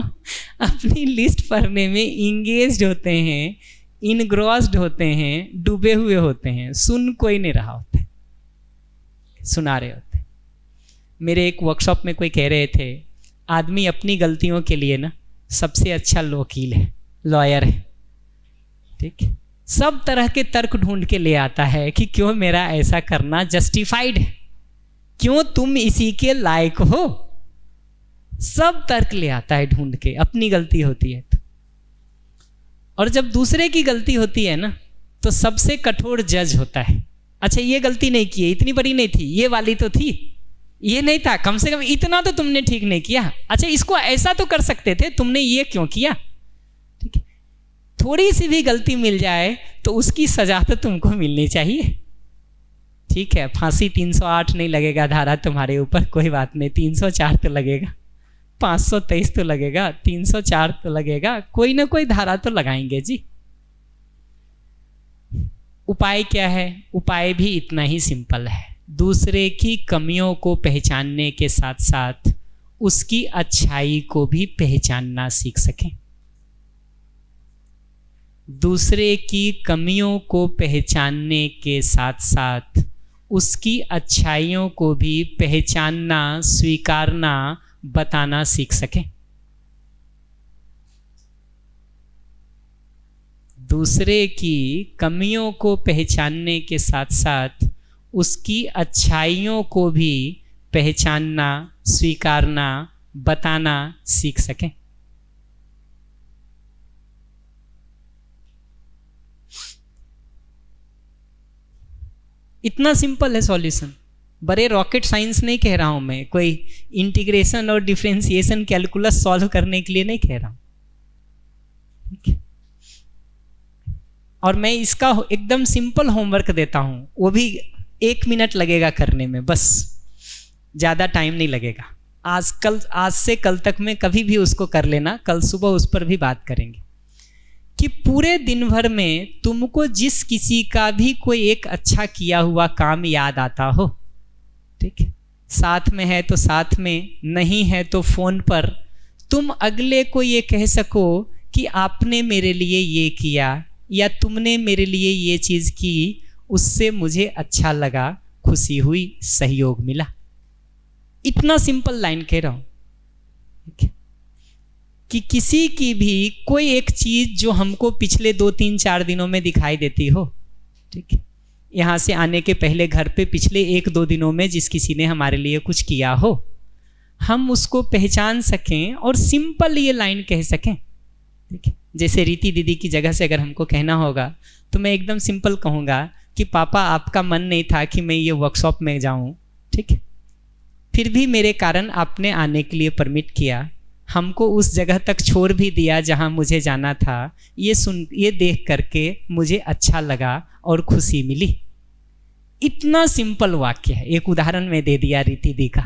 अपनी लिस्ट पढ़ने में इंगेज्ड होते हैं, इनग्रॉस्ड होते हैं, डूबे हुए होते हैं, सुन कोई नहीं रहा होता, सुना रहे होते। मेरे एक वर्कशॉप में कोई कह रहे थे, आदमी अपनी गलतियों के लिए ना सबसे अच्छा वकील है, लॉयर है, ठीक, सब तरह के तर्क ढूंढ के ले आता है कि क्यों मेरा ऐसा करना जस्टिफाइड है, क्यों तुम इसी के लायक हो। सब तर्क ले आता है ढूंढ के, अपनी गलती होती है तो। और जब दूसरे की गलती होती है ना, तो सबसे कठोर जज होता है। अच्छा ये गलती नहीं की है, इतनी बड़ी नहीं थी, ये वाली तो थी, ये नहीं था, कम से कम इतना तो तुमने ठीक नहीं किया। अच्छा इसको ऐसा तो कर सकते थे, तुमने ये क्यों किया। ठीक है, थोड़ी सी भी गलती मिल जाए तो उसकी सजा तो तुमको मिलनी चाहिए। ठीक है, फांसी 308 नहीं लगेगा धारा तुम्हारे ऊपर, कोई बात नहीं, 304 तो लगेगा, 523 तो लगेगा, 304 तो लगेगा, कोई ना कोई धारा तो लगाएंगे जी। उपाय क्या है? उपाय भी इतना ही सिंपल है, दूसरे की कमियों को पहचानने के साथ साथ उसकी अच्छाई को भी पहचानना सीख सकें। दूसरे की कमियों को पहचानने के साथ साथ उसकी अच्छाइयों को भी पहचानना, स्वीकारना, बताना सीख सकें। दूसरे की कमियों को पहचानने के साथ साथ उसकी अच्छाइयों को भी पहचानना, स्वीकारना, बताना सीख सकें। इतना सिंपल है सॉल्यूशन। बड़े रॉकेट साइंस नहीं कह रहा हूं मैं, कोई इंटीग्रेशन और डिफरेंशिएशन कैलकुलस सॉल्व करने के लिए नहीं कह रहा हूं। और मैं इसका एकदम सिंपल होमवर्क देता हूं, वो भी 1 मिनट लगेगा करने में, बस ज़्यादा टाइम नहीं लगेगा। आज से कल तक में कभी भी उसको कर लेना, कल सुबह उस पर भी बात करेंगे कि पूरे दिन भर में तुमको जिस किसी का भी कोई एक अच्छा किया हुआ काम याद आता हो, ठीक है, साथ में है तो साथ में, नहीं है तो फोन पर, तुम अगले को ये कह सको कि आपने मेरे लिए ये किया या तुमने मेरे लिए ये चीज़ की, उससे मुझे अच्छा लगा, खुशी हुई, सहयोग मिला। इतना सिंपल लाइन कह रहा हूं, ठीक है, कि किसी की भी कोई एक चीज़ जो हमको पिछले 2, 3, 4 दिनों में दिखाई देती हो, ठीक है, यहाँ से आने के पहले घर पे पिछले 1-2 दिनों में जिस किसी ने हमारे लिए कुछ किया हो, हम उसको पहचान सकें और सिंपल ये लाइन कह सकें। ठीक है, जैसे रीति दीदी की जगह से अगर हमको कहना होगा तो मैं एकदम सिंपल कहूँगा कि पापा आपका मन नहीं था कि मैं ये वर्कशॉप में जाऊँ, ठीक है, फिर भी मेरे कारण आपने आने के लिए परमिट किया, हमको उस जगह तक छोड़ भी दिया जहाँ मुझे जाना था, ये देख करके मुझे अच्छा लगा और खुशी मिली। इतना सिंपल वाक्य है, एक उदाहरण में दे दिया रीति दी का,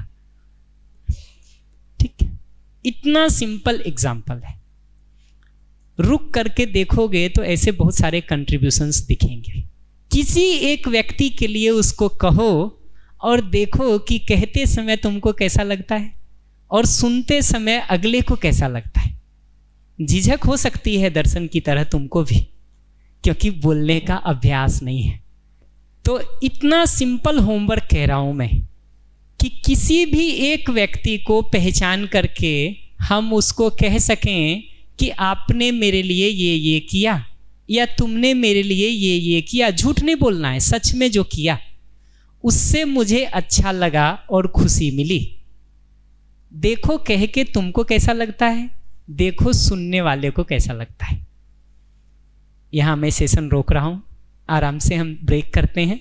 ठीक है, इतना सिंपल एग्जाम्पल है। रुक करके देखोगे तो ऐसे बहुत सारे कंट्रीब्यूशंस दिखेंगे। किसी एक व्यक्ति के लिए उसको कहो और देखो कि कहते समय तुमको कैसा लगता है और सुनते समय अगले को कैसा लगता है। झिझक हो सकती है दर्शन की तरह तुमको भी, क्योंकि बोलने का अभ्यास नहीं है। तो इतना सिंपल होमवर्क कह रहा हूं मैं कि किसी भी एक व्यक्ति को पहचान करके हम उसको कह सकें कि आपने मेरे लिए ये किया या तुमने मेरे लिए ये किया। झूठ नहीं बोलना है, सच में जो किया उससे मुझे अच्छा लगा और खुशी मिली। देखो कह के तुमको कैसा लगता है, देखो सुनने वाले को कैसा लगता है। यहाँ मैं सेशन रोक रहा हूँ, आराम से हम ब्रेक करते हैं।